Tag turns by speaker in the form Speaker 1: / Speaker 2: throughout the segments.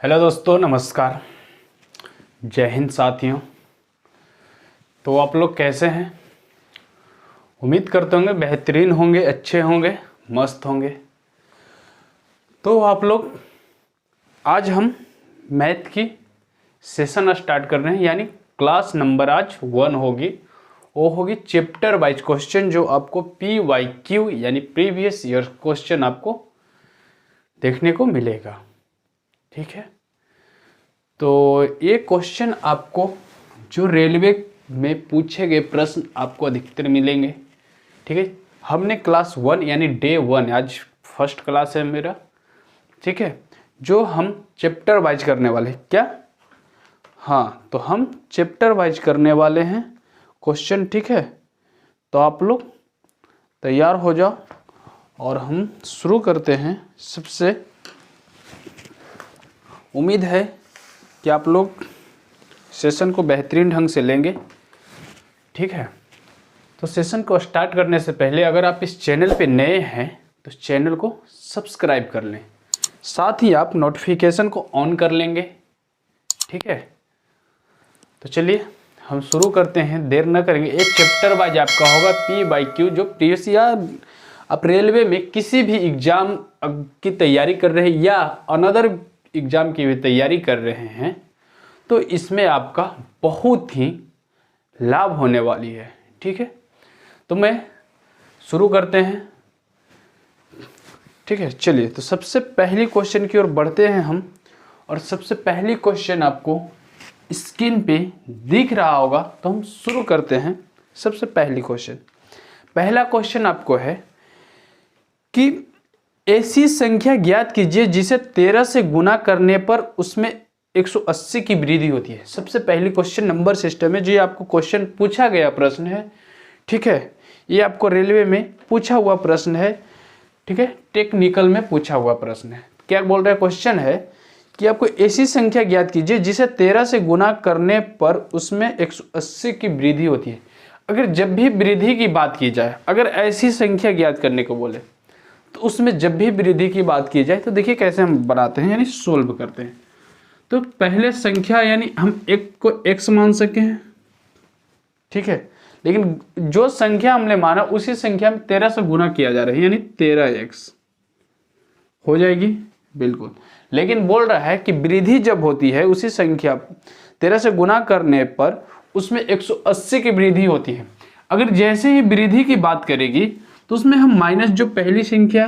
Speaker 1: Hello दोस्तों, नमस्कार। जय हिंद साथियों। तो आप लोग कैसे हैं? उम्मीद करते होंगे बेहतरीन होंगे, अच्छे होंगे, मस्त होंगे। तो आप लोग, आज हम मैथ की सेशन स्टार्ट कर रहे हैं, यानी क्लास नंबर आज 1 होगी। वो होगी चैप्टर वाइज क्वेश्चन, जो आपको PYQ यानी प्रीवियस ईयर क्वेश्चन आपको देखने को मिलेगा। ठीक है, तो ये क्वेश्चन आपको जो रेलवे में पूछे गए प्रश्न आपको अधिकतर मिलेंगे। ठीक है, हमने क्लास 1 यानी डे 1, आज फर्स्ट क्लास है मेरा। ठीक है, जो हम चैप्टर वाइज करने वाले हैं। क्या? हाँ, तो हम चैप्टर वाइज करने वाले हैं क्वेश्चन। ठीक है, तो आप लोग तैयार हो जाओ और हम शुरू करते हैं। सबसे उम्मीद है कि आप लोग सेशन को बेहतरीन ढंग से लेंगे। ठीक है, तो सेशन को स्टार्ट करने से पहले अगर आप इस चैनल पे नए हैं तो चैनल को सब्सक्राइब कर लें, साथ ही आप नोटिफिकेशन को ऑन कर लेंगे। ठीक है, तो चलिए हम शुरू करते हैं, देर न करेंगे। एक चैप्टर वाइज आपका होगा PYQ, जो प्रीवियस या आप रेलवे में किसी भी एग्जाम की तैयारी कर रहे हैं या अनदर एग्जाम की भी तैयारी कर रहे हैं, तो इसमें आपका बहुत ही लाभ होने वाली है। ठीक है, तो मैं शुरू करते हैं। ठीक है, चलिए, तो सबसे पहली क्वेश्चन की ओर बढ़ते हैं हम। और सबसे पहली क्वेश्चन आपको स्क्रीन पे दिख रहा होगा, तो हम शुरू करते हैं। सबसे पहली क्वेश्चन, पहला क्वेश्चन आपको है कि ऐसी संख्या ज्ञात कीजिए जिसे 13 से गुना करने पर उसमें 180 की वृद्धि होती है। सबसे पहली क्वेश्चन नंबर सिस्टम है, जो आपको क्वेश्चन पूछा गया प्रश्न है। ठीक है, ये आपको रेलवे में पूछा हुआ प्रश्न है। ठीक है, टेक्निकल में पूछा हुआ प्रश्न है। क्या बोल रहा है? क्वेश्चन है कि आपको ऐसी संख्या ज्ञात कीजिए जिसे 13 से गुना करने पर उसमें 180 की वृद्धि होती है। अगर जब भी वृद्धि की बात की जाए, अगर ऐसी संख्या ज्ञात करने को बोले, तो उसमें जब भी वृद्धि की बात की जाए तो देखिए कैसे हम बनाते हैं, यानी सोल्व करते हैं। तो पहले संख्या, यानी हम एक को x मान सके हैं। ठीक है, लेकिन जो संख्या हमने माना उसी संख्या में 13 से गुना किया जा रहा है, यानी 13x हो जाएगी। बिल्कुल, लेकिन बोल रहा है कि वृद्धि जब होती है उसी संख्या 13 से गुना करने पर उसमें 180 की वृद्धि होती है। अगर जैसे ही वृद्धि की बात करेगी तो उसमें हम माइनस जो पहली संख्या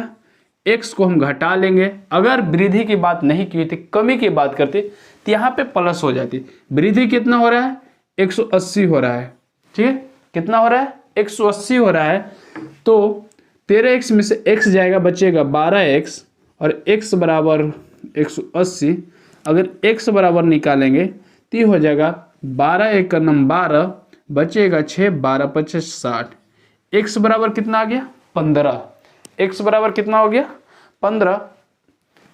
Speaker 1: x को हम घटा लेंगे। अगर वृद्धि की बात नहीं की थी, कमी की बात करते, तो यहाँ पे प्लस हो जाती। वृद्धि कितना हो रहा है? 180 हो रहा है। ठीक है, कितना हो रहा है? 180 हो रहा है। तो 13x में से x जाएगा, बचेगा 12x, और x बराबर 180। अगर x बराबर निकालेंगे तो ये हो जाएगा 12 एक का नम 12, बचेगा 6, 12 25 60। x बराबर कितना आ गया? 15। x बराबर कितना हो गया? 15।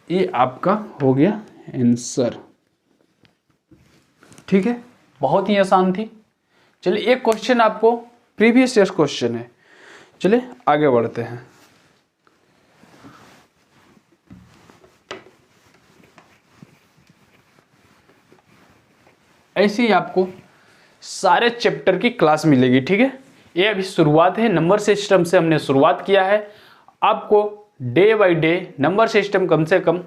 Speaker 1: ये आपका हो गया आंसर। ठीक है, बहुत ही आसान थी। चलिए, एक क्वेश्चन आपको प्रीवियस ईयर क्वेश्चन है। चलिए आगे बढ़ते हैं। ऐसे ही आपको सारे चैप्टर की क्लास मिलेगी। ठीक है, ये अभी शुरुआत है, नंबर सिस्टम से हमने शुरुआत किया है। आपको day by day number system कम से कम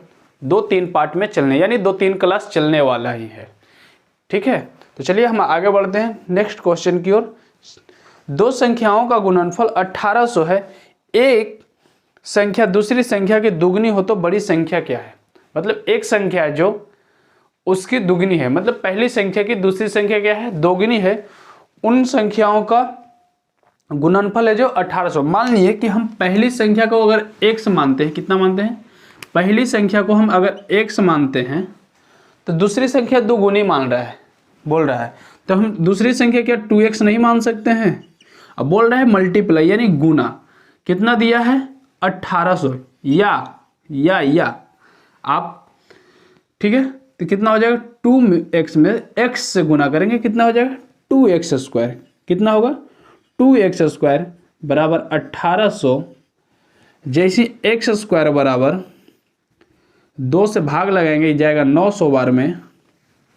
Speaker 1: 2-3 पार्ट में चलने, यानी 2-3 क्लास चलने वाला ही है। ठीक है, तो चलिए हम आगे बढ़ते हैं नेक्स्ट क्वेश्चन की ओर। दो संख्याओं का गुणनफल 1800 है। एक संख्या दूसरी संख्या की दुगनी हो तो बड़ी संख्या क्या है? मतलब एक संख्या है जो उसकी दुगनी है, मतलब पहली संख्या की दूसरी संख्या क्या है? दोगुनी है। उन संख्याओं का गुणनफल है जो 1800। मान लीजिए कि हम पहली संख्या को अगर x मानते हैं, कितना मानते हैं? पहली संख्या को हम अगर x मानते हैं तो दूसरी संख्या दुगुनी मान रहा है, बोल रहा है, तो हम दूसरी संख्या क्या 2x नहीं मान सकते हैं? अब बोल रहा है मल्टीप्लाई, यानी गुना। कितना दिया है? 1800। या आप, ठीक है, तो कितना हो जाएगा? 2x में x से गुना करेंगे, कितना हो जाएगा? 2x²। कितना होगा? 2x² बराबर 1800। जैसे x² बराबर 2 से भाग लगाएंगे, जाएगा 900 बार में,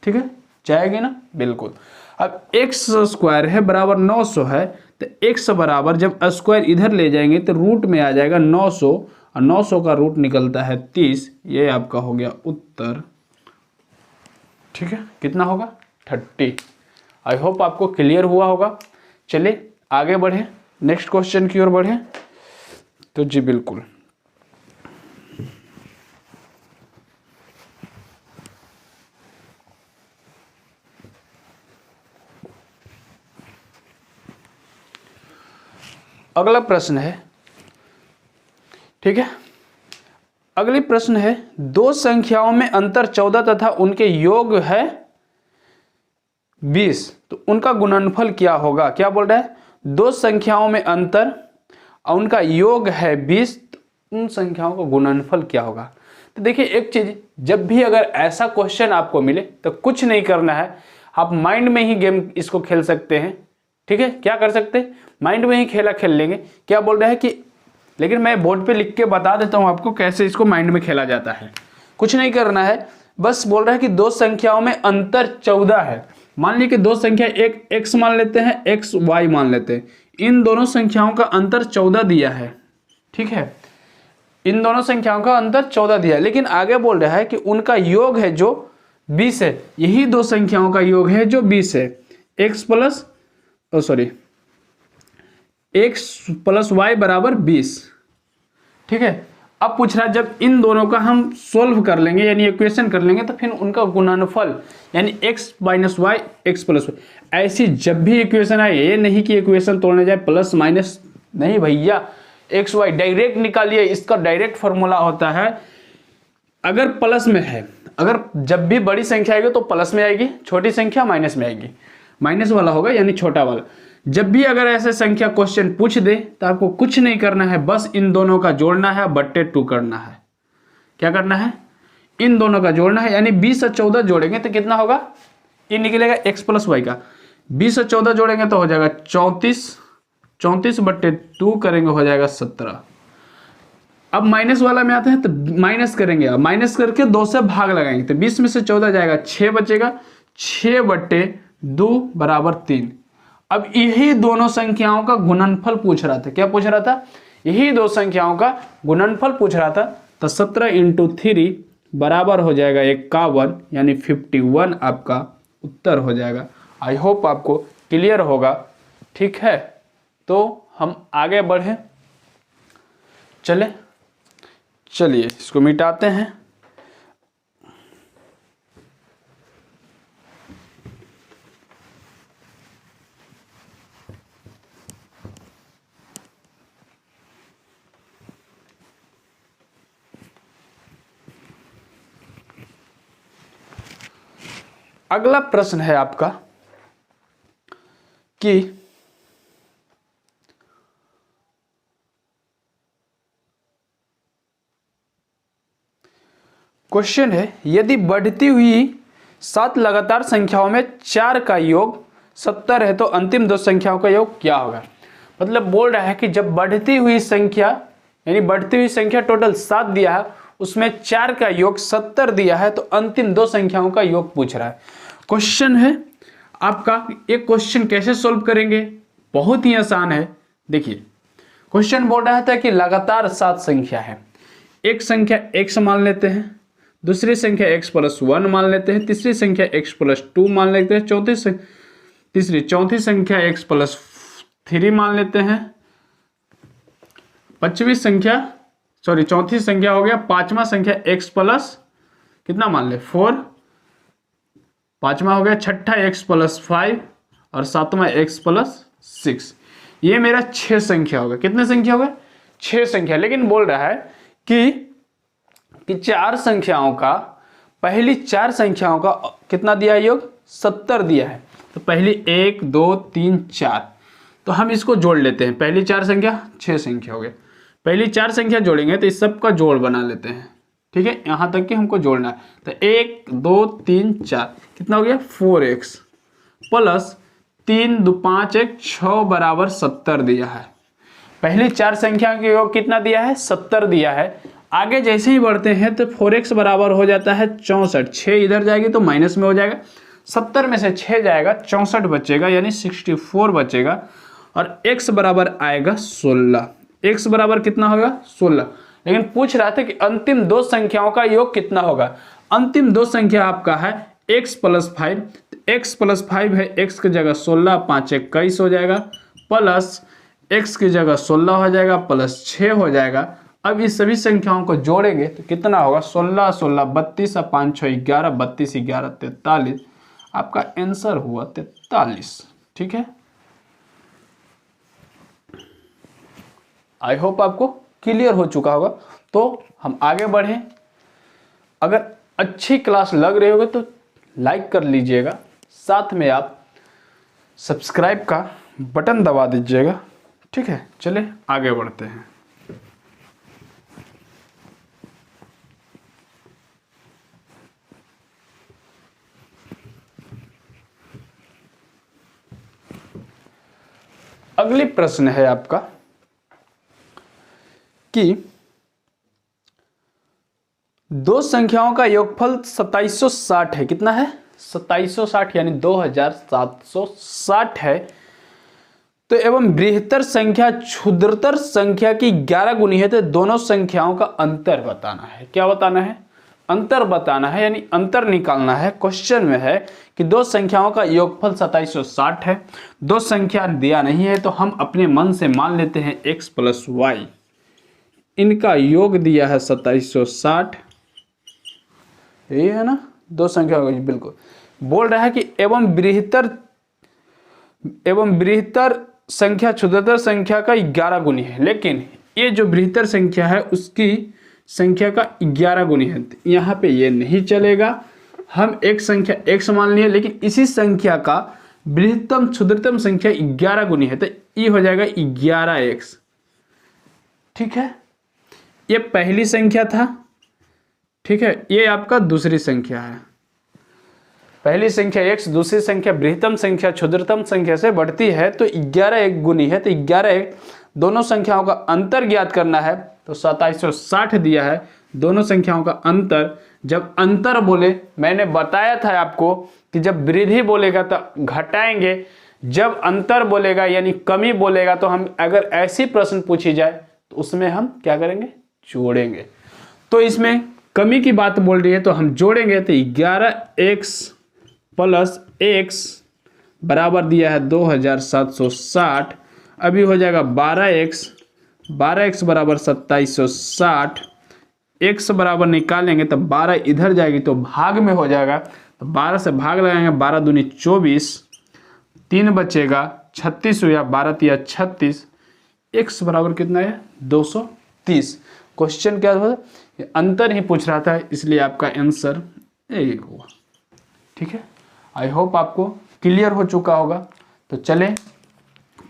Speaker 1: ठीक है, जाएगी ना, बिल्कुल। अब x स्क्वायर है बराबर 900 है, तो x बराबर जब स्क्वायर इधर ले जाएंगे तो रूट में आ जाएगा 900, और 900 का रूट निकलता है 30। ये आपका हो गया उत्तर, ठीक है। कितना होगा? 30। आई होप आपको क्लियर हुआ होगा। चलिए आगे बढ़े, नेक्स्ट क्वेश्चन की ओर बढ़े। तो जी बिल्कुल, अगला प्रश्न है, ठीक है। अगली प्रश्न है, दो संख्याओं में अंतर 14 तथा उनके योग है 20, तो उनका गुणनफल क्या होगा? क्या बोल रहा है? दो संख्याओं में अंतर और उनका योग है 20, तो उन संख्याओं का गुणनफल क्या होगा? तो देखिए एक चीज, जब भी अगर ऐसा क्वेश्चन आपको मिले तो कुछ नहीं करना है, आप माइंड में ही गेम इसको खेल सकते हैं, ठीक है। क्या कर सकते हैं? माइंड में ही खेला खेल लेंगे। क्या बोल रहा है कि, लेकिन मैं बोर्ड पे लिख के बता देता हूं आपको कैसे इसको माइंड में खेला जाता है। कुछ नहीं करना है, बस बोल रहा है कि दो संख्याओं में अंतर 14 है। मान लीजिए कि दो संख्या, एक x मान लेते हैं, x y मान लेते हैं। इन दोनों संख्याओं का अंतर 14 दिया है, ठीक है। इन दोनों संख्याओं का अंतर 14 दिया है, लेकिन आगे बोल रहा है कि उनका योग है जो 20 है। यही दो संख्याओं का योग है जो 20 है। x प्लस y बराबर 20, ठीक है। अब पूछ रहा है जब इन दोनों का हम सोल्व कर लेंगे यानी इक्वेशन कर लेंगे तो फिर उनका गुणनफल यानी x minus y x plus y. ऐसी जब भी इक्वेशन आए, ये नहीं कि इक्वेशन तोड़ने जाए प्लस माइनस, नहीं भैया, एक्स वाई डायरेक्ट निकालिए। इसका डायरेक्ट फॉर्मूला होता है, अगर प्लस में है, अगर जब भी बड़ी संख्या आएगी तो प्लस में आएगी, छोटी संख्या माइनस में आएगी, माइनस वाला होगा यानी छोटा वाला। जब भी अगर ऐसे संख्या क्वेश्चन पूछ दे तो आपको कुछ नहीं करना है, बस इन दोनों का जोड़ना है, बट्टे 2 करना है। क्या करना है? इन दोनों का जोड़ना है, यानी 20 और 14 जोड़ेंगे तो कितना होगा? ये निकलेगा x प्लस वाई का। 20 और 14 जोड़ेंगे तो हो जाएगा 34, 34 बट्टे 2 करेंगे हो जाएगा 17। अब माइनस वाला में आते हैं तो माइनस करेंगे, अब माइनस करके 2 से भाग लगाएंगे तो 20 में से 14 जाएगा, 6 बचेगा, 6 बट्टे 2 बराबर 3। अब यही दोनों संख्याओं का गुणनफल पूछ रहा था। क्या पूछ रहा था? यही दो संख्याओं का गुणनफल पूछ रहा था। तो 17 इंटू 3 बराबर हो जाएगा 51, यानी 51 आपका उत्तर हो जाएगा। आई होप आपको क्लियर होगा, ठीक है। तो हम आगे बढ़े, चलिए इसको मिटाते हैं। अगला प्रश्न है आपका कि क्वेश्चन है, यदि बढ़ती हुई 7 लगातार संख्याओं में 4 का योग 70 है तो अंतिम दो संख्याओं का योग क्या होगा? मतलब बोल रहा है कि जब बढ़ती हुई संख्या, यानी बढ़ती हुई संख्या टोटल 7 दिया है, उसमें 4 का योग 70 दिया है, तो अंतिम दो संख्याओं का योग पूछ रहा है। क्वेश्चन है आपका, एक क्वेश्चन कैसे सॉल्व करेंगे? बहुत ही आसान है। देखिए क्वेश्चन बोल रहा था कि लगातार 7 संख्या है, एक संख्या x मान लेते हैं, दूसरी संख्या x प्लस 1 मान लेते हैं, तीसरी संख्या x प्लस 2 मान लेते हैं, चौथी संख्या x प्लस 3 मान लेते हैं, चौथी संख्या हो गया, पांचवा संख्या x प्लस कितना मान ले 4, पांचवा हो गया, छठा x प्लस 5 और सातवां x प्लस 6। ये मेरा 6 संख्या होगा। कितने संख्या होगा? 6 संख्या। लेकिन बोल रहा है कि 4 संख्याओं का, पहली 4 संख्याओं का कितना दिया है योग? 70 दिया है। तो पहली 1 2 3 4, तो हम इसको जोड़ लेते हैं। पहली 4 संख्या 6 संख्या हो गया, पहली 4 संख्या जोड़ेंगे तो इस सब का जोड़ बना लेते हैं, ठीक है। यहां तक कि हमको जोड़ना है। तो 1 2 3 4 कितना हो गया? 4x प्लस 3 2 5 1 6 बराबर 70 दिया है। पहली 4 संख्या के योग कितना दिया है? 70 दिया है। आगे जैसे ही बढ़ते हैं तो 4x बराबर हो जाता है 64, 6 इधर जाएगी तो माइनस में हो जाएगा, 70 में से 6 जाएगा 64 बचेगा यानी 64 बचेगा, और x बराबर आएगा 16। x बराबर कितना होगा 16। लेकिन पूछ रहा था कि अंतिम दो संख्याओं का योग कितना होगा। अंतिम दो संख्या आपका है x + 5, x + 5 है, x की जगह 16, 5 21 हो जाएगा, प्लस x की जगह 16 हो जाएगा, प्लस 6 हो जाएगा। अब इस सभी संख्याओं को जोड़ेंगे तो कितना होगा 16 16 32 और 5 6 11, 32 11 43, आपका आंसर हुआ 43। ठीक है, आई होप आपको क्लियर हो चुका होगा। तो हम आगे बढ़ें। अगर अच्छी क्लास लग रही होगी तो लाइक कर लीजिएगा, साथ में आप सब्सक्राइब का बटन दबा दीजिएगा। ठीक है, चलिए आगे बढ़ते हैं। अगली प्रश्न है आपका कि दो संख्याओं का योगफल 2760 है। कितना है 2760 यानी 2760 है। तो एवं बृहत्तर संख्या क्षुद्रतर संख्या की 11 गुनी है, तो दोनों संख्याओं का अंतर बताना है। क्या बताना है? अंतर बताना है, यानी अंतर निकालना है। क्वेश्चन में है कि दो संख्याओं का योगफल 2760 है, दो संख्या दिया नहीं है, तो हम अपने मन से मान लेते हैं x + y, इनका योग दिया है 2760, यही है ना। दो संख्या बिल्कुल बोल रहा है कि एवं बृहत्तर संख्या क्षुद्रतर संख्या का 11 गुनी है, लेकिन ये जो बृहत्तर संख्या है उसकी संख्या का 11 गुनी है। यहाँ पे ये नहीं चलेगा। हम एक संख्या x मान लिए, लेकिन इसी संख्या का बृहत्तम क्षुद्रतम संख्या 11 गुनी है, तो ये हो जाएगा 11x। ठीक है, ये पहली संख्या था। ठीक है, ये आपका दूसरी संख्या है। पहली संख्या x, दूसरी संख्या बृहत्तम संख्या क्षुद्रतम संख्या से बढ़ती है, तो 11 एक गुनी है, तो 11 एक, दोनों संख्याओं का अंतर ज्ञात करना है। तो 2760 दिया है, दोनों संख्याओं का अंतर। जब अंतर बोले, मैंने बताया था आपको कि जब वृद्धि बोलेगा तो घटाएंगे, जब अंतर बोलेगा यानी कमी बोलेगा, तो हम अगर ऐसी प्रश्न पूछी जाए तो उसमें हम क्या करेंगे? जोड़ेंगे। तो इसमें कमी की बात बोल रही है तो हम जोड़ेंगे, तो 11x + x बराबर दिया है 2760, अभी हो जाएगा 12x, 12x बराबर 2760, x बराबर निकालेंगे तो 12 इधर जाएगी तो भाग में हो जाएगा, तो 12 से भाग लगाएंगे, 12 दूनी 24, 3 बचेगा 36 हुआ, 12 तिया 36, x बराबर कितना है 230। क्वेश्चन क्या था? अंतर ही पूछ रहा था, इसलिए आपका आंसर यही हुआ। ठीक है, आई होप आपको क्लियर हो चुका होगा। तो चले,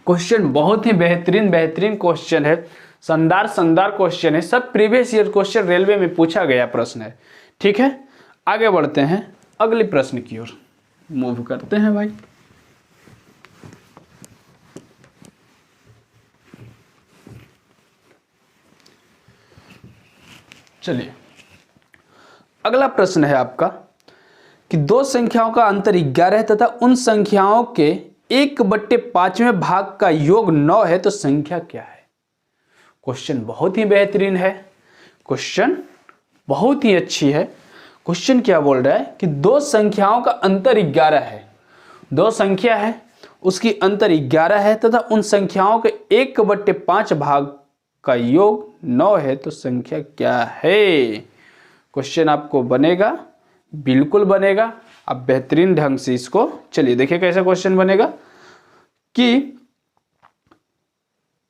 Speaker 1: क्वेश्चन बहुत ही बेहतरीन क्वेश्चन है, शानदार क्वेश्चन है, सब प्रीवियस ईयर क्वेश्चन रेलवे में पूछा गया प्रश्न है। ठीक है, आगे बढ़ते हैं, अगले प्रश्न की ओर मूव करते हैं भाई। चलिए, अगला प्रश्न है आपका कि दो संख्याओं का अंतर 11 है तथा उन संख्याओं के 1/5वें भाग का योग 9 है, तो संख्या क्या है? क्वेश्चन बहुत ही बेहतरीन है, क्वेश्चन बहुत ही अच्छी है। क्वेश्चन क्या बोल रहा है कि दो संख्याओं का अंतर 11 है, दो संख्या है उसकी अंतर 11 है तथा उन संख्याओं के 1/5 भाग का योग 9 है, तो संख्या क्या है? क्वेश्चन आपको बनेगा, बिल्कुल बनेगा। आप बेहतरीन ढंग से इसको, चलिए देखिए कैसे क्वेश्चन बनेगा कि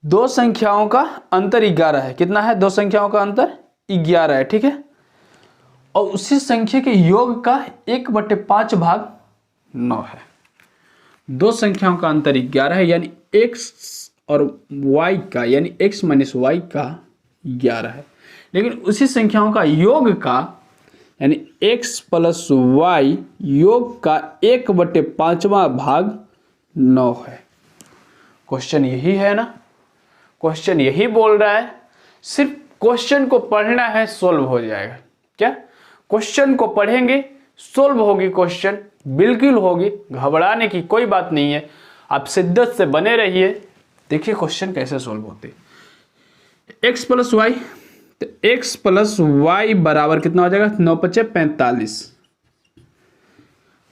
Speaker 1: दो संख्याओं का अंतर 11 है। कितना है? दो संख्याओं का अंतर 11 है। ठीक है, और उसी संख्या के योग का 1/5 भाग 9 है। दो संख्याओं का अंतर 11 है, यानी x और y का, यानी x - y का 11 है, लेकिन उसी संख्याओं का योग का, यानी x + y योग का 1/5वां भाग 9 है। क्वेश्चन यही है ना, क्वेश्चन यही बोल रहा है। सिर्फ क्वेश्चन को पढ़ना है, सोल्व हो जाएगा। क्या क्वेश्चन को पढ़ेंगे, सोल्व होगी क्वेश्चन, बिल्कुल होगी, घबराने की कोई बात नहीं है। आप शिद्दत से बने रहिए। देखिए क्वेश्चन कैसे सोल्व होते। x प्लस वाई, तो x प्लस वाई बराबर कितना हो जाएगा, 9 × 5 = 45।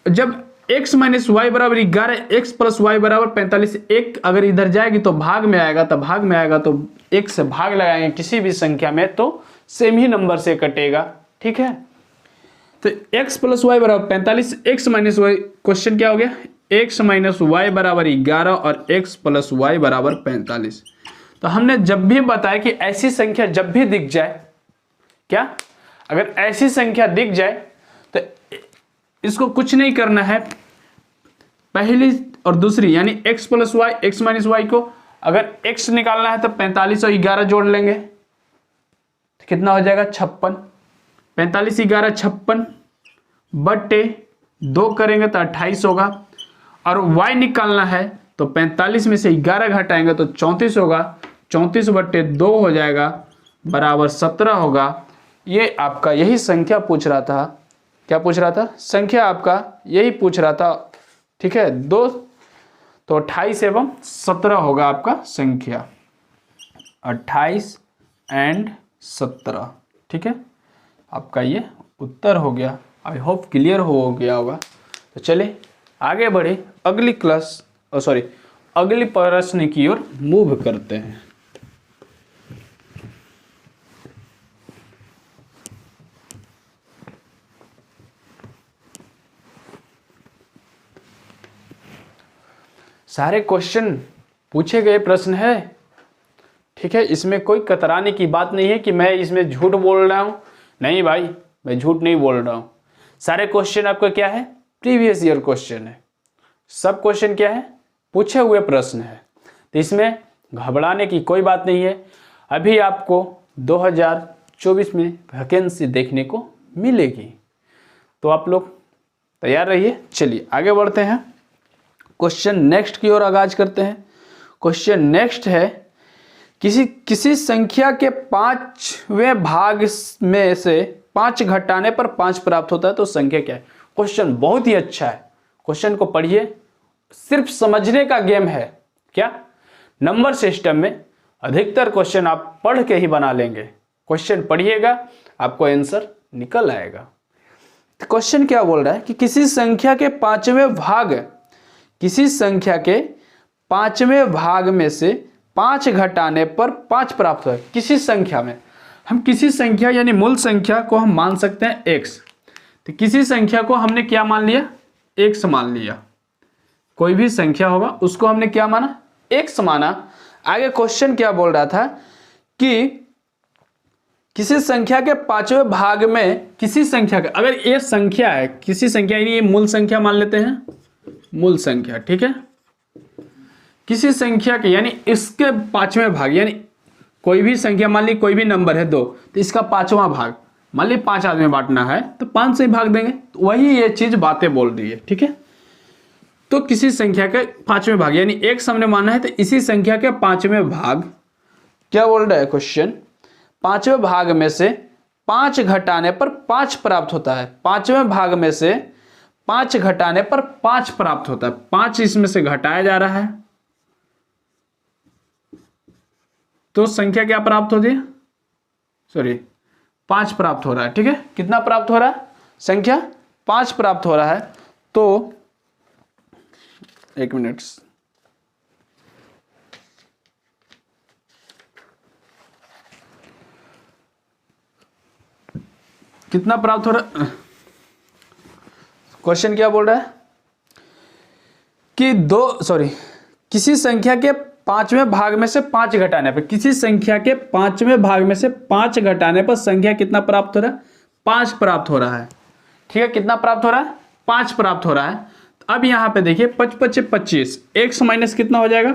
Speaker 1: जब x माइनस वाई बराबर 11, x प्लस वाई बराबर 45, एक अगर इधर जाएगी तो भाग में आएगा, तो भाग में आएगा तो एक से भाग लगाएंगे किसी भी संख्या में तो सेम ही नंबर से कटेगा। ठीक है, तो x प्लस वाई बराबर 45, x माइनस वाई, क्वेश्चन क्या हो गया, x माइनस वाई बराबर 11 और x प्लस वाई बराबर 45। तो हमने जब भी बताया कि ऐसी संख्या जब भी दिख जाए, क्या अगर ऐसी संख्या दिख जाए तो इसको कुछ नहीं करना है, पहली और दूसरी यानी x plus y, x minus y को अगर x निकालना है तो 45 और 11 जोड़ लेंगे तो कितना हो जाएगा, 56। 45 11 56 बटे 2 करेंगे तो 28 होगा। और y निकालना है तो 45 में से 11 घटाएंगे तो 34 होगा, 34 बटे 2 हो जाएगा बराबर 17 होगा। ये आपका यही संख्या पूछ रहा था। क्या पूछ रहा था, संख्या आपका यही पूछ रहा था। ठीक है, 2 तो 28 एवं 17 होगा आपका संख्या, 28 एंड 17। ठीक है, आपका ये उत्तर हो गया। आई होप क्लियर हो गया होगा। तो चलिए आगे बढ़े, अगली क्लास अगली प्रश्न की ओर मूव करते हैं। सारे क्वेश्चन पूछे गए प्रश्न है। ठीक है, इसमें कोई कतराने की बात नहीं है कि मैं इसमें झूठ बोल रहा हूं। नहीं भाई, मैं झूठ नहीं बोल रहा हूं। सारे क्वेश्चन आपका क्या है, प्रीवियस ईयर क्वेश्चन है। सब क्वेश्चन क्या है, पूछे हुए प्रश्न है। तो इसमें घबराने की कोई बात नहीं है। अभी आपको 2024 में वैकेंसी देखने को मिलेगी, तो आप लोग तैयार रहिए। चलिए आगे बढ़ते हैं, क्वेश्चन नेक्स्ट की ओर आगाज करते हैं। क्वेश्चन नेक्स्ट है, किसी संख्या के 5वें भाग में से 5 घटाने पर 5 प्राप्त होता है तो संख्या क्या है। क्वेश्चन बहुत ही अच्छा है, क्वेश्चन को पढ़िए, सिर्फ समझने का गेम है। क्या नंबर सिस्टम में अधिकतर क्वेश्चन आप पढ़ के ही बना लेंगे। क्वेश्चन पढ़िएगा, आपको आंसर निकल आएगा। तो क्वेश्चन क्या बोल रहा है कि किसी संख्या के 5वें भाग में से 5 घटाने पर 5 प्राप्त होता है। किसी संख्या में, हम किसी संख्या यानी मूल संख्या को हम मान सकते हैं x। तो किसी संख्या को हमने क्या मान लिया, x मान लिया। कोई भी संख्या होगा उसको हमने क्या माना, x माना। आगे क्वेश्चन क्या बोल रहा था कि किसी संख्या के 5वें भाग में, किसी संख्या का, अगर ये संख्या है, किसी संख्या यानी ये मूल संख्या मान लेते हैं, मूल संख्या। ठीक है, किसी संख्या के यानी इसके 5वें भाग, यानी कोई भी संख्या मान ली, कोई भी नंबर है 2, तो इसका 5वां भाग, मान ली 5 आदमी बांटना है तो 5 से ही भाग देंगे। तो वही ये चीज बातें बोल रही है। ठीक है, तो किसी संख्या के 5वें भाग यानी x हमने माना है, तो इसी संख्या के 5वें भाग, क्या बोल रहा है क्वेश्चन, 5वें भाग में से 5 घटाने पर 5 प्राप्त होता है। 5वें भाग में से 5 घटाने पर 5 प्राप्त होता है। 5 इसमें से घटाया जा रहा है तो संख्या क्या प्राप्त होती है, 5 प्राप्त हो रहा है। ठीक है, कितना प्राप्त हो रहा है, संख्या 5 प्राप्त हो रहा है। तो एक मिनट, कितना प्राप्त हो रहा है, क्वेश्चन क्या बोल रहा है कि किसी संख्या के 5वें भाग में से 5 घटाने पर, किसी संख्या के 5वें भाग में से 5 घटाने पर संख्या कितना प्राप्त हो रहा है, 5 प्राप्त हो रहा है। ठीक है, कितना प्राप्त हो रहा है, 5 प्राप्त हो रहा है। अब यहां पे देखिए 5 × 5 = 25, x माइनस कितना हो जाएगा,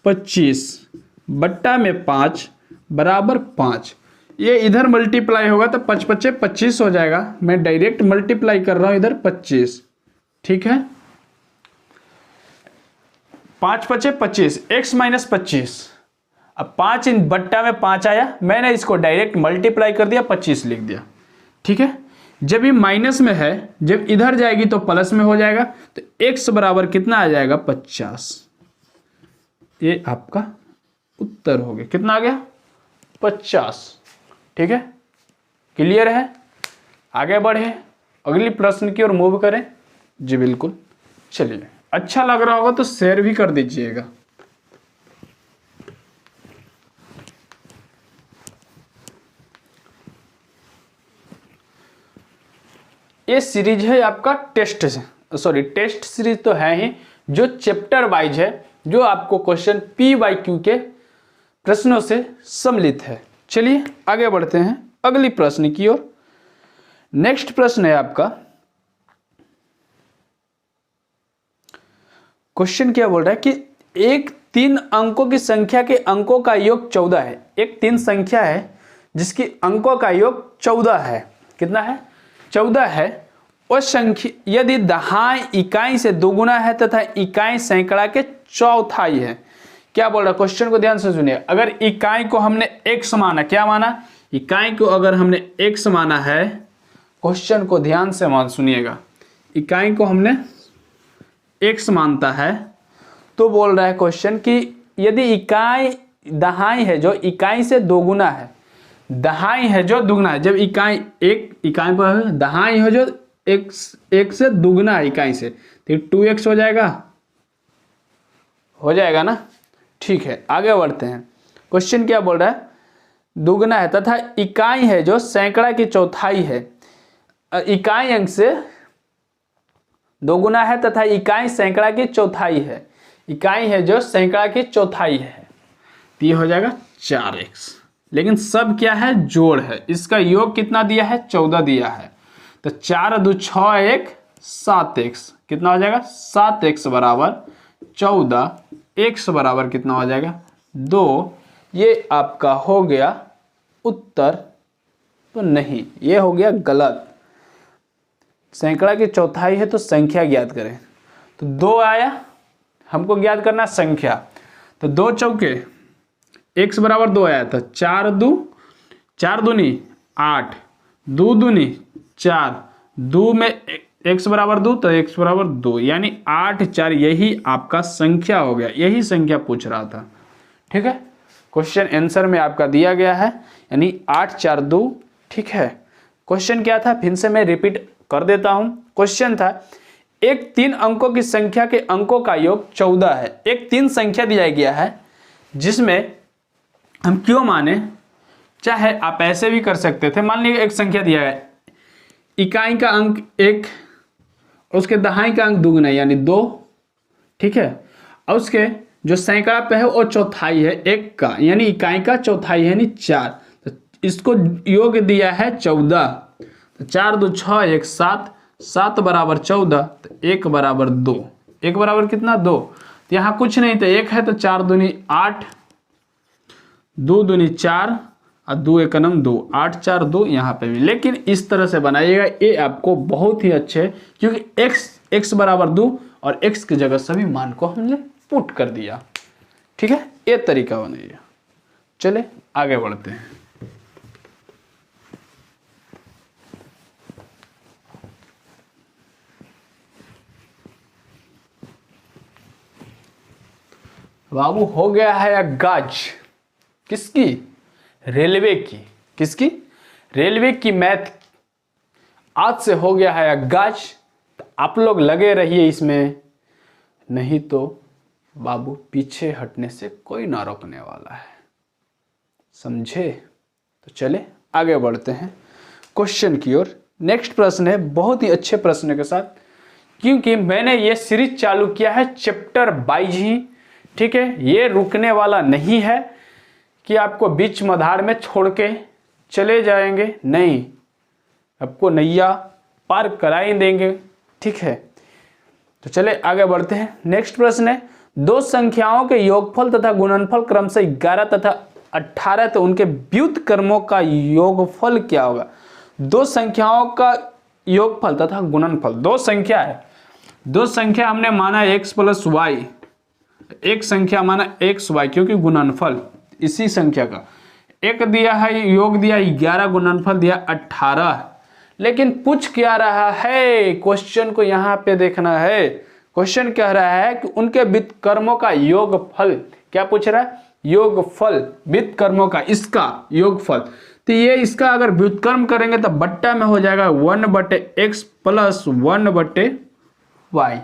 Speaker 1: 25 बट्टा में 5 बराबर 5। ये इधर मल्टीप्लाई होगा तो 5 × 5 = 25 हो जाएगा। मैं डायरेक्ट मल्टीप्लाई कर रहा हूं इधर 25। ठीक है, 5 × 5 = 25, x माइनस 25 अब 5 इन बट्टा में 5 आया, मैंने इसको डायरेक्ट मल्टीप्लाई कर दिया, 25 लिख दिया। ठीक है, जब ये माइनस में है, जब इधर जाएगी तो प्लस में हो जाएगा, तो x बराबर कितना आ जाएगा 50। ये आपका उत्तर हो गया, कितना आ गया 50। ठीक है, क्लियर है। आगे बढ़े, अगली प्रश्न की ओर मूव करें। जी बिल्कुल, चलिए, अच्छा लग रहा होगा तो शेयर भी कर दीजिएगा। ये सीरीज है आपका टेस्ट सीरीज तो है ही, जो चैप्टर वाइज है, जो आपको क्वेश्चन PYQ के प्रश्नों से सम्मिलित है। चलिए आगे बढ़ते हैं अगली प्रश्न की ओर। नेक्स्ट प्रश्न है आपका, क्वेश्चन क्या बोल रहा है कि एक 3 अंकों की संख्या के अंकों का योग 14 है। एक 3 संख्या है जिसकी अंकों का योग 14 है। कितना है 14 है। और संख्या यदि दहाई इकाई से दोगुना है तथा इकाई सैकड़ा के चौथाई है। क्या बोल रहा है, क्वेश्चन को ध्यान से सुनिए। अगर इकाई को हमने x माना, क्या माना, इकाई को अगर हमने x माना है, क्वेश्चन को ध्यान से मान सुनिएगा, इकाई को हमने x मानता है, तो बोल रहा है क्वेश्चन कि यदि इकाई दहाई है जो इकाई से दोगुना है, दहाई है जो दुगुना है, जब इकाई पर दहाई हो जो एक से दुगुना है इकाई से, तो 2x हो जाएगा ना। ठीक है, आगे बढ़ते हैं। क्वेश्चन क्या बोल रहा है, दुगुना है तथा इकाई है जो सैकड़ा की चौथाई है। इकाई अंक से दोगुना है तथा इकाई सैकड़ा की चौथाई है। इकाई है जो सैकड़ा की चौथाई है, तो ये हो जाएगा 4x। लेकिन सब क्या है, जोड़ है। इसका योग कितना दिया है, 14 दिया है। तो 4 2 6 1 7x, कितना हो जाएगा 7x बराबर 14, x बराबर कितना हो जाएगा 2। ये आपका हो गया उत्तर, तो नहीं, ये हो गया गलत। सैकड़ा की चौथाई है तो संख्या ज्ञात करें, तो 2 आया, हमको ज्ञात करना संख्या, तो 2 चौके x बराबर 2 आया, तो 4 दूनी 8, 2 दूनी 4, 2 में x बराबर 2, तो x बराबर 2, यानी 8 4, यही आपका संख्या हो गया। यही संख्या पूछ रहा था। ठीक है, क्वेश्चन आंसर में आपका दिया गया है, यानी 8 4 2। ठीक है, क्वेश्चन क्या था, फिर से मैं रिपीट कर देता हूं। क्वेश्चन था, एक 3 अंकों की संख्या के अंकों का योग 14 है। एक 3 संख्या दिया गया है जिसमें हम क्यों माने, चाहे आप ऐसे भी कर सकते थे। मान लीजिए एक संख्या दिया है, इकाई का अंक 1 और उसके दहाई का अंक दुगुना यानी 2। ठीक है, और उसके जो सैकड़ा पे है वो चौथाई है 1 का, यानी इकाई का चौथाई है यानी 4। तो इसको योग दिया है 14। तो 4 2 6 1 7, 7 बराबर 14, तो 1 बराबर 2। 1 बराबर कितना 2, तो यहाँ कुछ नहीं, तो 1 है तो 4 दूनी 8, 2 दूनी 4 और 2 1 2, 8 4 2 यहाँ पे भी। लेकिन इस तरह से बनाइएगा, ये आपको बहुत ही अच्छे, क्योंकि x बराबर 2 और x की जगह सभी मान को हमने पुट कर दिया। ठीक है, ये तरीका बनाइए। चले आगे बढ़ते हैं। बाबू हो गया है गाज, किसकी, रेलवे की। किसकी, रेलवे की मैथ आज से हो गया है गाज। तो आप लोग लगे रहिए इसमें, नहीं तो बाबू पीछे हटने से कोई ना रोकने वाला है, समझे। तो चले आगे बढ़ते हैं क्वेश्चन की ओर। नेक्स्ट प्रश्न है बहुत ही अच्छे प्रश्न के साथ, क्योंकि मैंने ये सीरीज चालू किया है चैप्टर वाइज ही। ठीक है, ये रुकने वाला नहीं है कि आपको बीच मधार में छोड़ के चले जाएंगे, नहीं, आपको नैया पार करा ही देंगे। ठीक है, तो चले आगे बढ़ते हैं। नेक्स्ट प्रश्न है, 2 संख्याओं के योगफल तथा गुणनफल क्रमशः 11 तथा 18, तो उनके व्युत्क्रमों का योगफल क्या होगा। 2 संख्याओं का योगफल तथा गुणनफल, 2 संख्या है, 2 संख्या हमने माना x + y, एक संख्या माना x y, क्योंकि गुणनफल इसी संख्या का। एक दिया है योग दिया 11, गुणनफल दिया 18, लेकिन पूछ क्या रहा है, क्वेश्चन को यहाँ पे देखना है। क्वेश्चन कह रहा है कि उनके व्युत्क्रमों का योगफल, क्या पूछ रहा है, योगफल, व्युत्क्रमों का, इसका योगफल। तो ये इसका अगर व्युत्क्रम करेंगे तो बट्टा में हो जाएगा 1/x प्लस 1/y।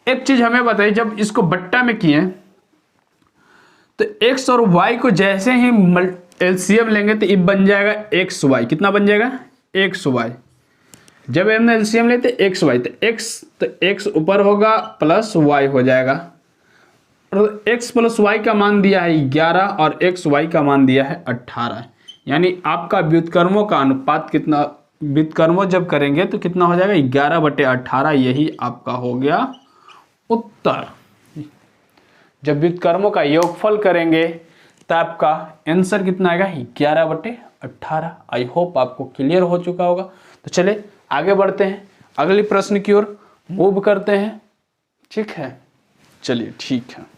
Speaker 1: एक चीज हमें बताइए, जब इसको बट्टा में किए तो x और y को जैसे ही एलसीएम लेंगे तो ये बन जाएगा xy। कितना बन जाएगा, xy। जब हमने एलसीएम लेते xy तो x ऊपर होगा प्लस y हो जाएगा। और x प्लस y का मान दिया है 11 और xy का मान दिया है 18। यानी आपका व्युत्क्रमों का अनुपात कितना, व्युत्क्रमों जब करेंगे तो कितना हो जाएगा 11/18। यही आपका हो गया उत्तर। जब व्युत्क्रमों का योगफल करेंगे तो आपका आंसर कितना आएगा 11/18। आई होप आपको क्लियर हो चुका होगा। तो चलिए आगे बढ़ते हैं, अगले प्रश्न की ओर मूव करते हैं। ठीक है, चलिए ठीक है।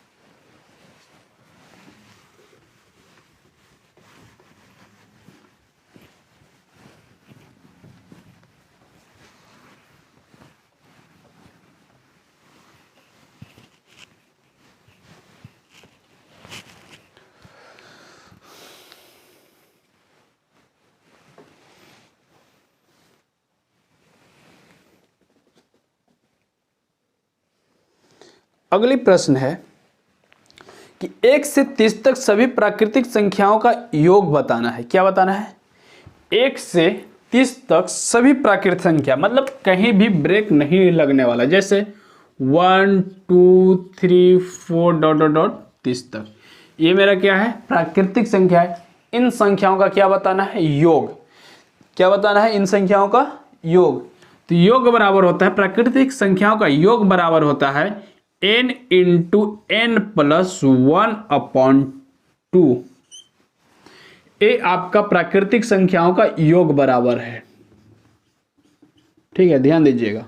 Speaker 1: अगली प्रश्न है कि 1 से 30 तक सभी प्राकृतिक संख्याओं का योग बताना है। क्या बताना है, 1 से 30 तक सभी प्राकृतिक संख्या, मतलब कहीं भी ब्रेक नहीं लगने वाला। जैसे 1 2 3 4 ... 30 तक, ये मेरा क्या है, प्राकृतिक संख्या है। इन संख्याओं का क्या बताना है, योग। क्या बताना है, इन संख्याओं का योग। तो योग बराबर होता है, प्राकृतिक संख्याओं का योग बराबर होता है n इंटू n प्लस 1/2। ये आपका प्राकृतिक संख्याओं का योग बराबर है। ठीक है, ध्यान दीजिएगा,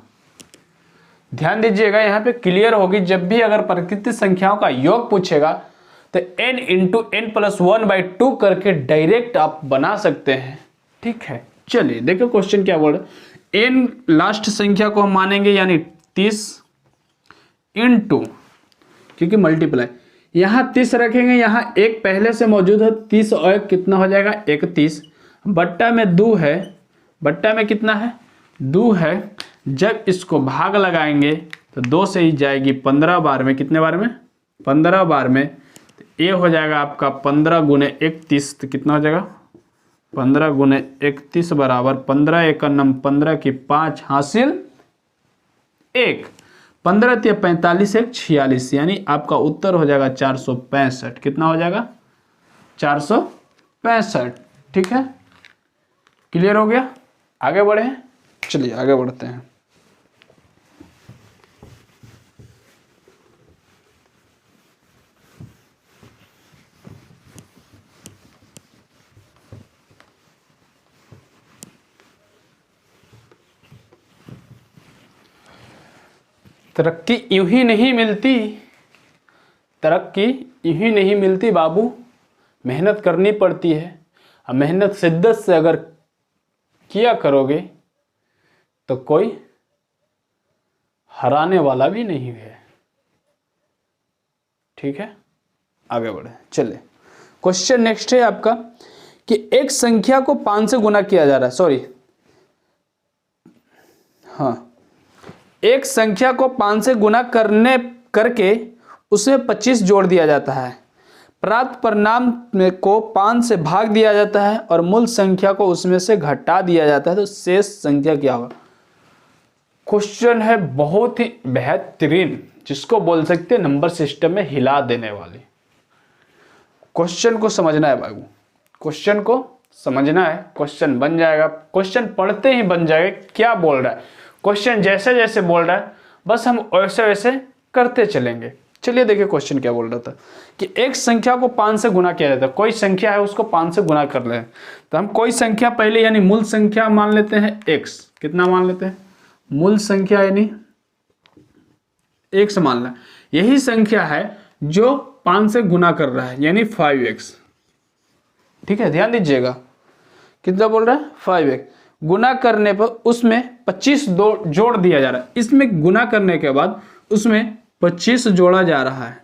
Speaker 1: ध्यान दीजिएगा, यहां पे क्लियर होगी। जब भी अगर प्राकृतिक संख्याओं का योग पूछेगा तो n इंटू n प्लस 1/2 करके डायरेक्ट आप बना सकते हैं। ठीक है, चलिए देखो क्वेश्चन क्या बोल रहा है। n लास्ट संख्या को हम मानेंगे, यानी 30 इंटू, क्योंकि मल्टीप्लाई, यहां 30 रखेंगे, यहां एक पहले से मौजूद है, 30 और एक कितना हो जाएगा 31, बट्टा में 2 है, बट्टा में कितना है 2 है। जब इसको भाग लगाएंगे तो 2 से ही जाएगी 15 बार में, कितने बार में 15 बार में। तो ये हो जाएगा आपका 15 गुने 31, तो कितना हो जाएगा 15 गुने 31 बराबर 15 एकम 15 की 5 हासिल 1, 15 × 45 = 46, यानी आपका उत्तर हो जाएगा 465। कितना हो जाएगा 465। ठीक है, क्लियर हो गया। आगे बढ़े, चलिए आगे बढ़ते हैं। तरक्की यूं ही नहीं मिलती, तरक्की यूं ही नहीं मिलती बाबू, मेहनत करनी पड़ती है। और मेहनत शिद्दत से अगर किया करोगे तो कोई हराने वाला भी नहीं है। ठीक है, आगे बढ़े, चलिए क्वेश्चन नेक्स्ट है आपका कि एक संख्या को 5 से गुना किया जा रहा है, सॉरी हाँ, एक संख्या को 5 से गुना करके उसमें 25 जोड़ दिया जाता है। प्राप्त परिणाम को 5 से भाग दिया जाता है और मूल संख्या को उसमें से घटा दिया जाता है, तो शेष संख्या क्या होगा। क्वेश्चन है बहुत ही बेहतरीन, जिसको बोल सकते हैं नंबर सिस्टम में हिला देने वाली। क्वेश्चन को समझना है बाबू, क्वेश्चन को समझना है, क्वेश्चन बन जाएगा, क्वेश्चन पढ़ते ही बन जाएगा क्या बोल रहा है। क्वेश्चन जैसे जैसे बोल रहा है बस हम वैसे वैसे करते चलेंगे। चलिए देखिए क्वेश्चन क्या बोल रहा था कि एक संख्या को 5 से गुना किया जाता है। कोई संख्या है उसको 5 से गुना कर ले, तो हम कोई संख्या पहले यानी मूल संख्या मान लेते हैं x। कितना मान लेते हैं, मूल संख्या यानी x मान लें। यही संख्या है जो 5 से गुना कर रहा है, यानी 5x। ठीक है, ध्यान दीजिएगा, कितना बोल रहा है 5x। गुना करने पर उसमें 25 जोड़ दिया जा रहा है, इसमें गुना करने के बाद उसमें 25 जोड़ा जा रहा है।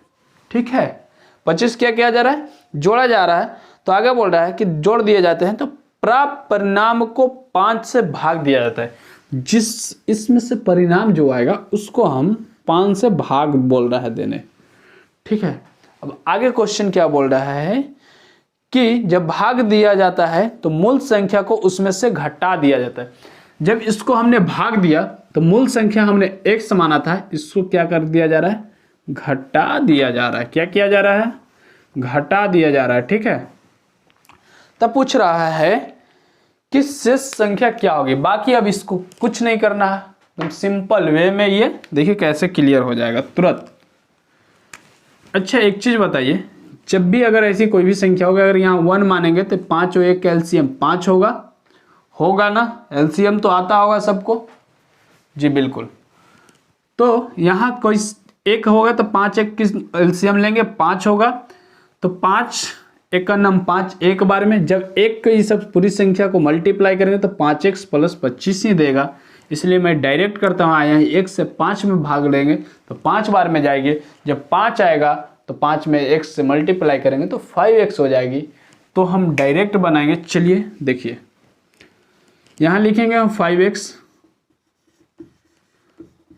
Speaker 1: ठीक है, 25 क्या किया जा रहा है, जोड़ा जा रहा है। तो आगे बोल रहा है कि जोड़ दिए जाते हैं तो प्राप्त परिणाम को 5 से भाग दिया जाता है। जिस इसमें से परिणाम जो आएगा उसको हम 5 से भाग बोल रहा है देने। ठीक है, अब आगे क्वेश्चन क्या बोल रहा है कि जब भाग दिया जाता है तो मूल संख्या को उसमें से घटा दिया जाता है। जब इसको हमने भाग दिया तो मूल संख्या हमने x माना था, इसको क्या कर दिया जा रहा है, घटा दिया जा रहा है। क्या किया जा रहा है, घटा दिया जा रहा है। ठीक है, तब पूछ रहा है कि शेष संख्या क्या होगी। बाकी अब इसको कुछ नहीं करना है, एकदम सिंपल वे में ये देखिए कैसे क्लियर हो जाएगा तुरंत। अच्छा एक चीज बताइए, जब भी अगर ऐसी कोई भी संख्या होगी, अगर यहाँ 1 मानेंगे तो 5 और 1 का एलसीएम 5 होगा ना, एलसीएम तो आता होगा सबको जी, बिल्कुल। तो यहाँ कोई 1 होगा तो 5 1 किस एलसीएम लेंगे, 5 होगा तो 5 1 का नाम 5 एक बार में। जब 1 की सब पूरी संख्या को मल्टीप्लाई करेंगे तो 5x + 25 ही देगा, इसलिए मैं डायरेक्ट करता हूँ, यहाँ 1 से 5 में भाग लेंगे तो 5 बार में जाएगी। जब 5 आएगा तो 5 में x से मल्टीप्लाई करेंगे तो 5x हो जाएगी। तो हम डायरेक्ट बनाएंगे, चलिए देखिए, यहाँ लिखेंगे हम 5x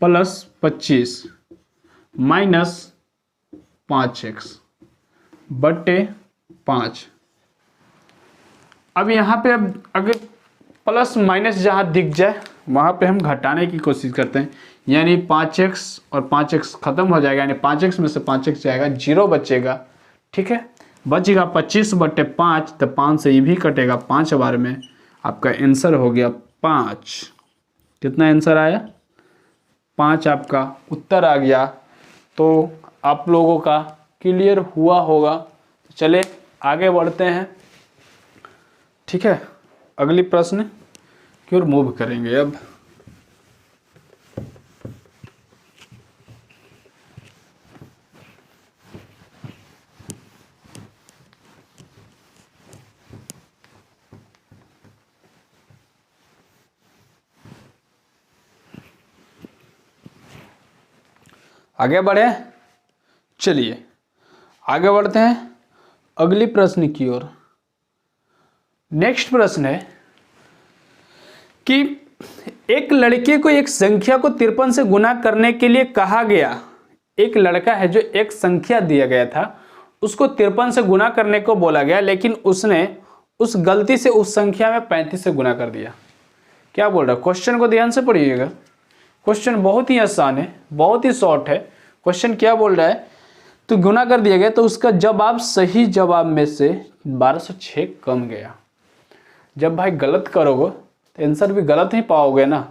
Speaker 1: + 25 माइनस 5x बटे 5। अब यहाँ पे अब अगर प्लस माइनस जहाँ दिख जाए वहाँ पे हम घटाने की कोशिश करते हैं, यानी 5x और 5x खत्म हो जाएगा, यानी 5x में से 5x जाएगा, 0 बचेगा। ठीक है, बचेगा 25 बटे 5, तो 5 से ये भी कटेगा 5 बार में। आपका आंसर हो गया 5। कितना आंसर आया, 5 आपका उत्तर आ गया। तो आप लोगों का क्लियर हुआ होगा। चले आगे बढ़ते हैं। ठीक है, अगली प्रश्न की ओर मूव करेंगे अब। आगे बढ़े, चलिए आगे बढ़ते हैं अगली प्रश्न की ओर। नेक्स्ट प्रश्न है कि एक लड़के को एक संख्या को 53 से गुना करने के लिए कहा गया। एक लड़का है जो एक संख्या दिया गया था, उसको 53 से गुना करने को बोला गया, लेकिन उसने उस गलती से उस संख्या में 35 से गुना कर दिया। क्या बोल रहा है, क्वेश्चन को ध्यान से पढ़िएगा। क्वेश्चन बहुत ही आसान है, बहुत ही शॉर्ट है। क्वेश्चन क्या बोल रहा है, तो गुना कर दिया गया तो उसका जवाब सही जवाब में से 1206 कम गया। जब भाई गलत करोगे तो आंसर भी गलत ही पाओगे ना,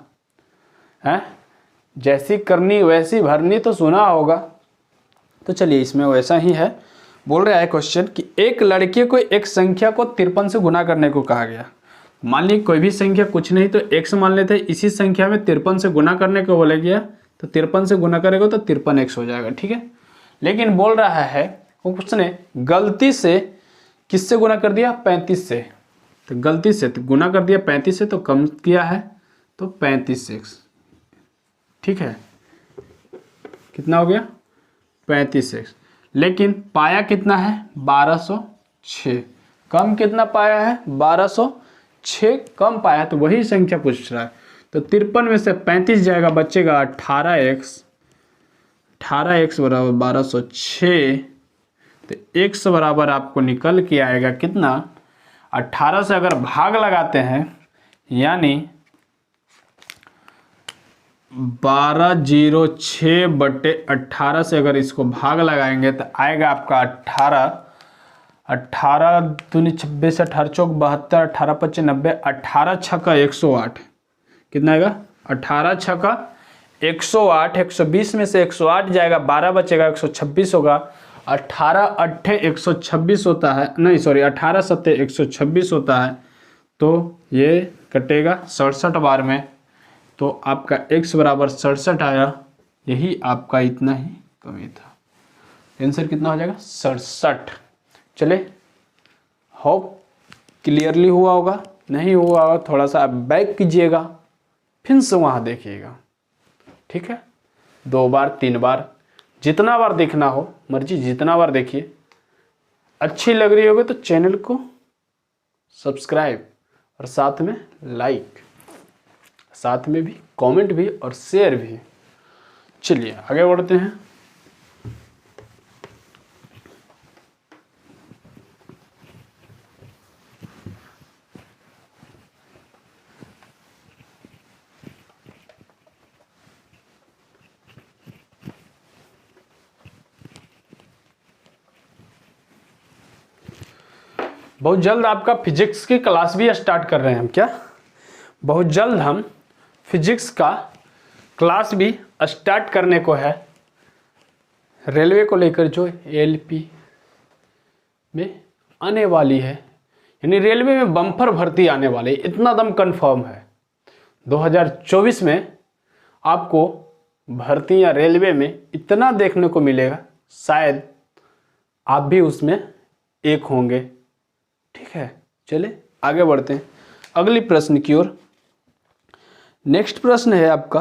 Speaker 1: हैं? जैसी करनी वैसी भरनी तो सुना होगा। तो चलिए इसमें वैसा ही है। बोल रहा है क्वेश्चन कि एक लड़के को एक संख्या को 53 से गुना करने को कहा गया। मान ली कोई भी संख्या कुछ नहीं तो x मान लेते हैं, इसी संख्या में 53 से गुना करने को बोला गया तो 53 से गुना करेगा तो 53x हो जाएगा। ठीक है, लेकिन बोल रहा है उसने गलती से किससे गुना कर दिया, 35 से। तो गलती से तो गुना कर दिया 35 से, तो कम किया है तो 35x। ठीक है, कितना हो गया 35x, लेकिन पाया कितना है 1206। कम कितना पाया है 1206 कम पाया, तो वही संख्या पूछ रहा है। तो 53 में से 35 जाएगा, बचेगा 18x। 18x बराबर 1206। तो x बराबर आपको निकल के आएगा कितना, 18 से अगर भाग लगाते हैं यानी 1206 बटे 18 से अगर इसको भाग लगाएंगे तो आएगा आपका 18 दूनी 26 18 चौक 72 18 25 90 18 छक्का 108। कितना आएगा 18 छक्का 108। 120 में से 108 जाएगा, 12 बचेगा 126 होगा। 18 अट्ठे 126 होता है, नहीं सॉरी 18 सत्ते 126 होता है। तो ये कटेगा 67 बार में, तो आपका x बराबर 67 आया। यही आपका इतना ही कमी था। आंसर कितना हो जाएगा 67। चले, होप क्लियरली हुआ होगा, नहीं हुआ होगा थोड़ा सा आप बैक कीजिएगा, फिर से वहाँ देखिएगा, ठीक है। 2 बार 3 बार जितना बार देखना हो मर्जी, जितना बार देखिए। अच्छी लग रही होगी तो चैनल को सब्सक्राइब और साथ में लाइक, साथ में भी कमेंट भी और शेयर भी। चलिए आगे बढ़ते हैं। बहुत जल्द आपका फिजिक्स की क्लास भी स्टार्ट कर रहे हैं हम, क्या बहुत जल्द हम फिजिक्स का क्लास भी स्टार्ट करने को है, रेलवे को लेकर जो एलपी में आने वाली है, यानी रेलवे में बम्पर भर्ती आने वाली, इतना दम कंफर्म है। 2024 में आपको भर्तियां रेलवे में इतना देखने को मिलेगा, शायद आप भी उसमें एक होंगे, ठीक है। चले आगे बढ़ते हैं अगली प्रश्न की ओर। नेक्स्ट प्रश्न है आपका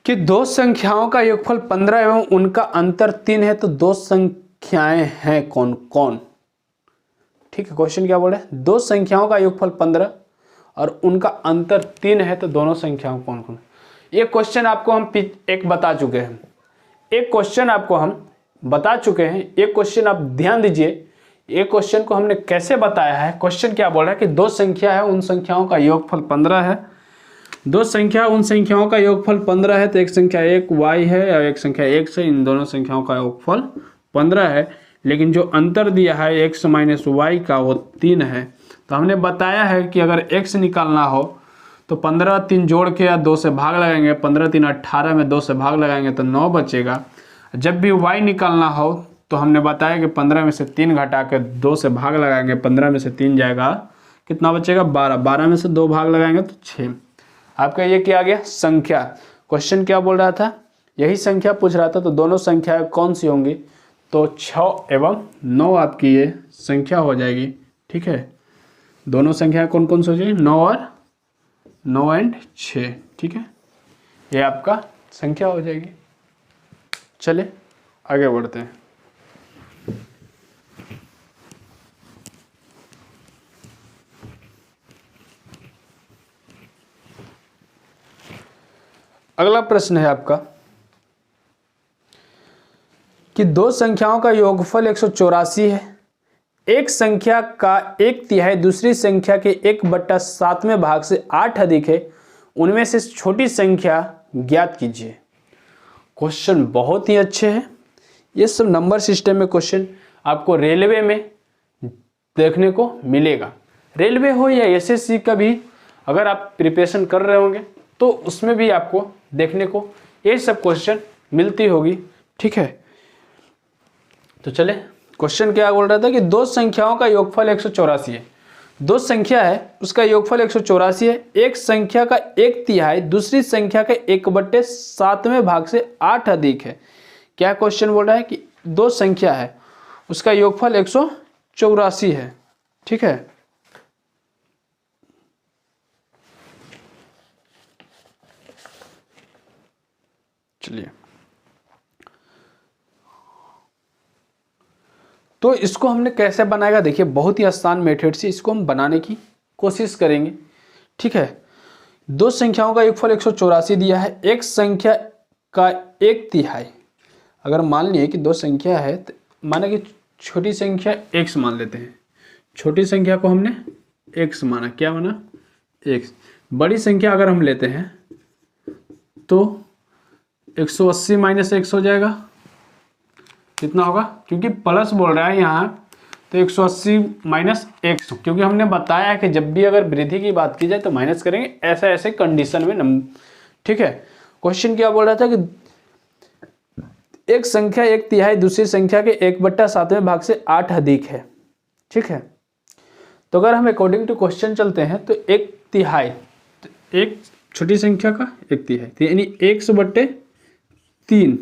Speaker 1: कि दो संख्याओं का योगफल 15 एवं उनका अंतर 3 है, तो दो संख्याएं हैं कौन कौन। ठीक है, क्वेश्चन क्या बोल रहा है, दो संख्याओं का योगफल 15 और उनका अंतर 3 है, तो दोनों संख्याओं कौन कौन। ये क्वेश्चन आपको हम एक बता चुके हैं, एक क्वेश्चन आपको हम बता चुके हैं। एक क्वेश्चन आप ध्यान दीजिए, एक क्वेश्चन को हमने कैसे बताया है। क्वेश्चन क्या बोल रहा है कि दो संख्या है, उन संख्याओं का योगफल 15 है। दो संख्या उन संख्याओं का योगफल 15 है, तो एक संख्या 1 y है और एक संख्या x है, इन दोनों संख्याओं का योगफल 15 है। लेकिन जो अंतर दिया है x माइनस वाई का वो 3 है। तो हमने बताया है कि अगर x निकालना हो तो 15 3 जोड़ के या 2 से भाग लगाएंगे, 15 3 18 में 2 से भाग लगाएंगे तो 9 बचेगा। जब भी y निकालना हो तो हमने बताया कि 15 में से 3 घटा के 2 से भाग लगाएंगे, 15 में से 3 जाएगा, कितना बचेगा 12, 12 में से 2 भाग लगाएंगे तो 6। आपका ये क्या आ गया संख्या। क्वेश्चन क्या बोल रहा था, यही संख्या पूछ रहा था, तो दोनों संख्याएं कौन सी होंगी, तो 6 एवं 9 आपकी ये संख्या हो जाएगी, ठीक है। दोनों संख्या कौन कौन सी हो जाएगी, 9 और 9 एंड 6, ठीक है, ये आपका संख्या हो जाएगी। चले आगे बढ़ते हैं। अगला प्रश्न है आपका कि दो संख्याओं का योगफल 184 है, एक संख्या का 1/3 दूसरी संख्या के 1/7वें भाग से 8 अधिक है, उनमें से छोटी संख्या ज्ञात कीजिए। क्वेश्चन बहुत ही अच्छे हैं, ये सब नंबर सिस्टम में क्वेश्चन आपको रेलवे में देखने को मिलेगा। रेलवे हो या एसएससी का भी अगर आप प्रिपरेशन कर रहे होंगे तो उसमें भी आपको देखने को ये सब क्वेश्चन मिलती होगी, ठीक है। तो चले, क्वेश्चन क्या बोल रहा था कि दो संख्याओं का योगफल 184 है। दो संख्या है उसका योगफल 184 है, एक संख्या का 1/3 दूसरी संख्या के 1/7वें भाग से 8 अधिक है। क्या क्वेश्चन बोल रहा है कि दो संख्या है उसका योगफल 184 है, ठीक है। चलिए, तो इसको हमने कैसे बनाएगा, देखिए बहुत ही आसान मेथड से इसको हम बनाने की कोशिश करेंगे, ठीक है। दो संख्याओं का योगफल 184 दिया है, एक संख्या का 1/3, अगर मान लिए कि दो संख्या है तो माना कि छोटी संख्या x मान लेते हैं, छोटी संख्या को हमने x माना, क्या माना x। बड़ी संख्या अगर हम लेते हैं तो 180 माइनस x हो जाएगा, कितना होगा, क्योंकि प्लस बोल रहा है यहाँ तो 180 माइनस x, क्योंकि हमने बताया है कि जब भी अगर वृद्धि की बात की जाए तो माइनस करेंगे, ऐसे ऐसे कंडीशन में ठीक है। क्वेश्चन क्या बोल रहा था कि एक संख्या 1/3 दूसरी संख्या के 1/7वें भाग से 8 अधिक है, ठीक है। तो अगर हम अकॉर्डिंग टू क्वेश्चन चलते हैं तो 1/3 तो एक छोटी संख्या का 1/3 यानी 100/8 3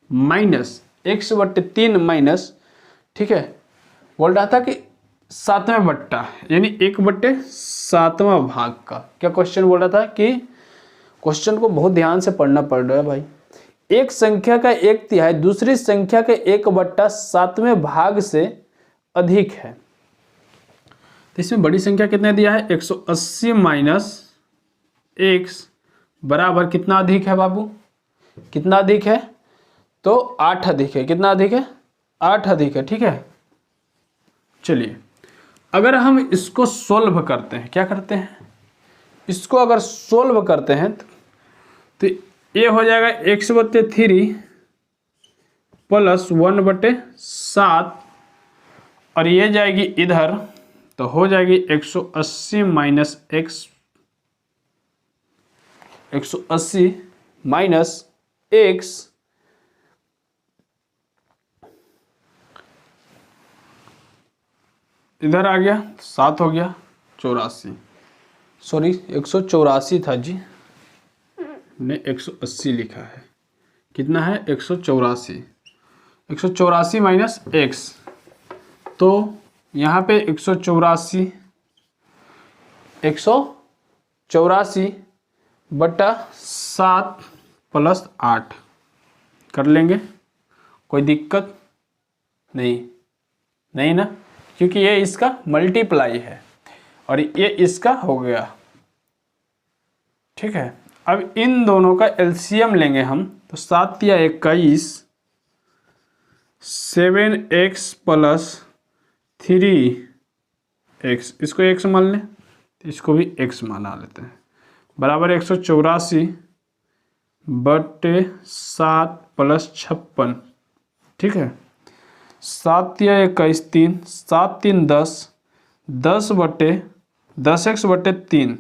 Speaker 1: माइनस x/3 माइनस, ठीक है, बोल रहा था कि 7वें बट्टा यानी 1/7वां भाग का। क्या क्वेश्चन बोल रहा था कि क्वेश्चन को बहुत ध्यान से पढ़ना पड़ रहा है भाई। एक संख्या का 1/3 दूसरी संख्या के 1/7वें भाग से अधिक है। तो इसमें बड़ी संख्या कितने दिया है? 180 माइनस x बराबर कितना अधिक है बाबू? कितना अधिक है? तो 8 अधिक है। कितना अधिक है? 8 अधिक है। ठीक है, चलिए अगर हम इसको सोल्व करते हैं, क्या करते हैं, इसको अगर सोल्व करते हैं तो ये हो जाएगा x/3 प्लस 1/7 और ये जाएगी इधर तो हो जाएगी 180 माइनस x, 180 माइनस x इधर आ गया 7 हो गया 84, सॉरी 184 था जी, ने 180 लिखा है। कितना है? 184, 184 माइनस x, तो यहाँ पे 184 बटा 7 प्लस 8 कर लेंगे, कोई दिक्कत नहीं ना, क्योंकि ये इसका मल्टीप्लाई है और ये इसका हो गया। ठीक है, अब इन दोनों का एलसीएम लेंगे हम, तो 7 या 21, 7x प्लस 3x, इसको x मान लें तो इसको भी x माना लेते हैं, बराबर 184 बटे 7 प्लस 56। ठीक है, 7 या 21 3, 7 3 10, 10x/3